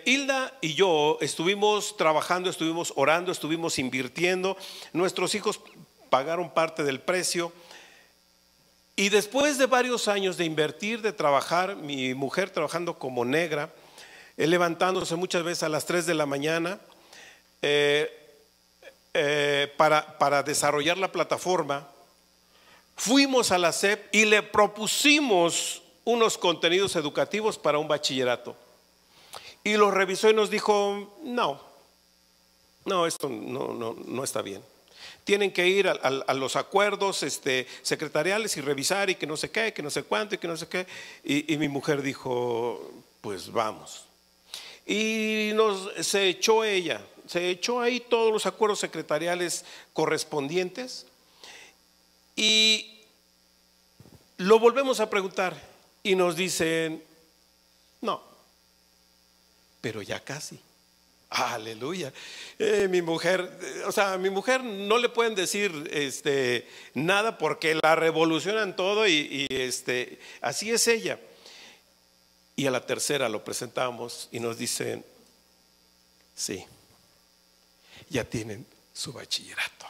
Hilda y yo estuvimos trabajando, estuvimos orando, estuvimos invirtiendo. Nuestros hijos pagaron parte del precio. Y después de varios años de invertir, de trabajar, mi mujer trabajando como negra, levantándose muchas veces a las 3 de la mañana para desarrollar la plataforma, fuimos a la SEP y le propusimos unos contenidos educativos para un bachillerato. Y lo revisó y nos dijo, no, esto no está bien. Tienen que ir a los acuerdos secretariales y revisar y que no sé qué, que no sé cuánto y que no sé qué. Y mi mujer dijo, pues vamos. Y se echó ahí todos los acuerdos secretariales correspondientes. Y lo volvemos a preguntar y nos dicen, no, pero ya casi. Aleluya. Mi mujer, a mi mujer no le pueden decir nada porque la revolucionan todo y así es ella. Y a la tercera lo presentamos y nos dicen, sí, ya tienen su bachillerato.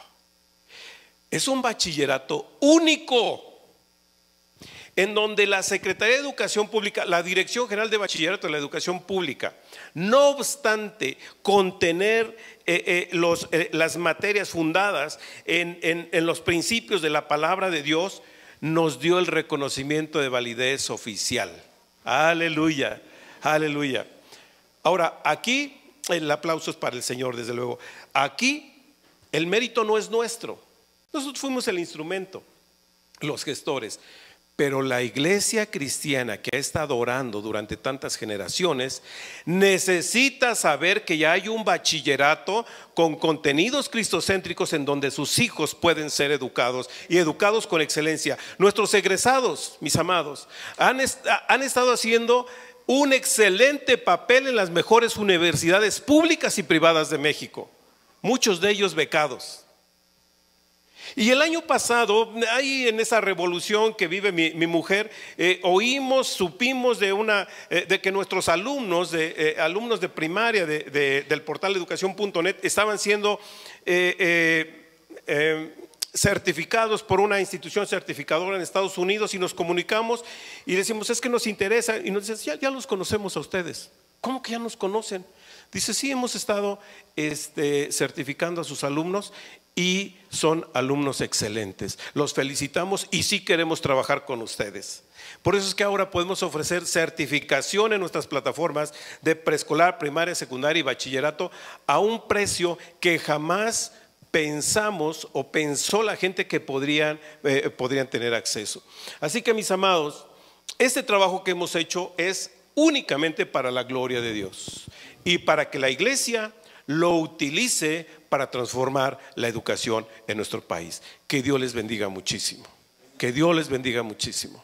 Es un bachillerato único, en donde la Secretaría de Educación Pública, la Dirección General de Bachillerato de la Educación Pública, no obstante contener las materias fundadas en los principios de la palabra de Dios, nos dio el reconocimiento de validez oficial. Aleluya, aleluya. Ahora, aquí el aplauso es para el Señor, desde luego. Aquí el mérito no es nuestro. Nosotros fuimos el instrumento, los gestores. Pero la iglesia cristiana que ha estado orando durante tantas generaciones necesita saber que ya hay un bachillerato con contenidos cristocéntricos en donde sus hijos pueden ser educados y educados con excelencia. Nuestros egresados, mis amados, han estado haciendo un excelente papel en las mejores universidades públicas y privadas de México, muchos de ellos becados. Y el año pasado, ahí en esa revolución que vive mi mujer, supimos de que nuestros alumnos de primaria del portal educación.net estaban siendo certificados por una institución certificadora en Estados Unidos, y nos comunicamos y decimos, es que nos interesa, y nos dicen, ya los conocemos a ustedes. ¿Cómo que ya nos conocen? Dice, sí, hemos estado certificando a sus alumnos y son alumnos excelentes. Los felicitamos y sí queremos trabajar con ustedes. Por eso es que ahora podemos ofrecer certificación en nuestras plataformas de preescolar, primaria, secundaria y bachillerato a un precio que jamás pensamos o pensó la gente que podrían tener acceso. Así que, mis amados, este trabajo que hemos hecho es únicamente para la gloria de Dios y para que la iglesia lo utilice para transformar la educación en nuestro país. Que Dios les bendiga muchísimo. Que Dios les bendiga muchísimo.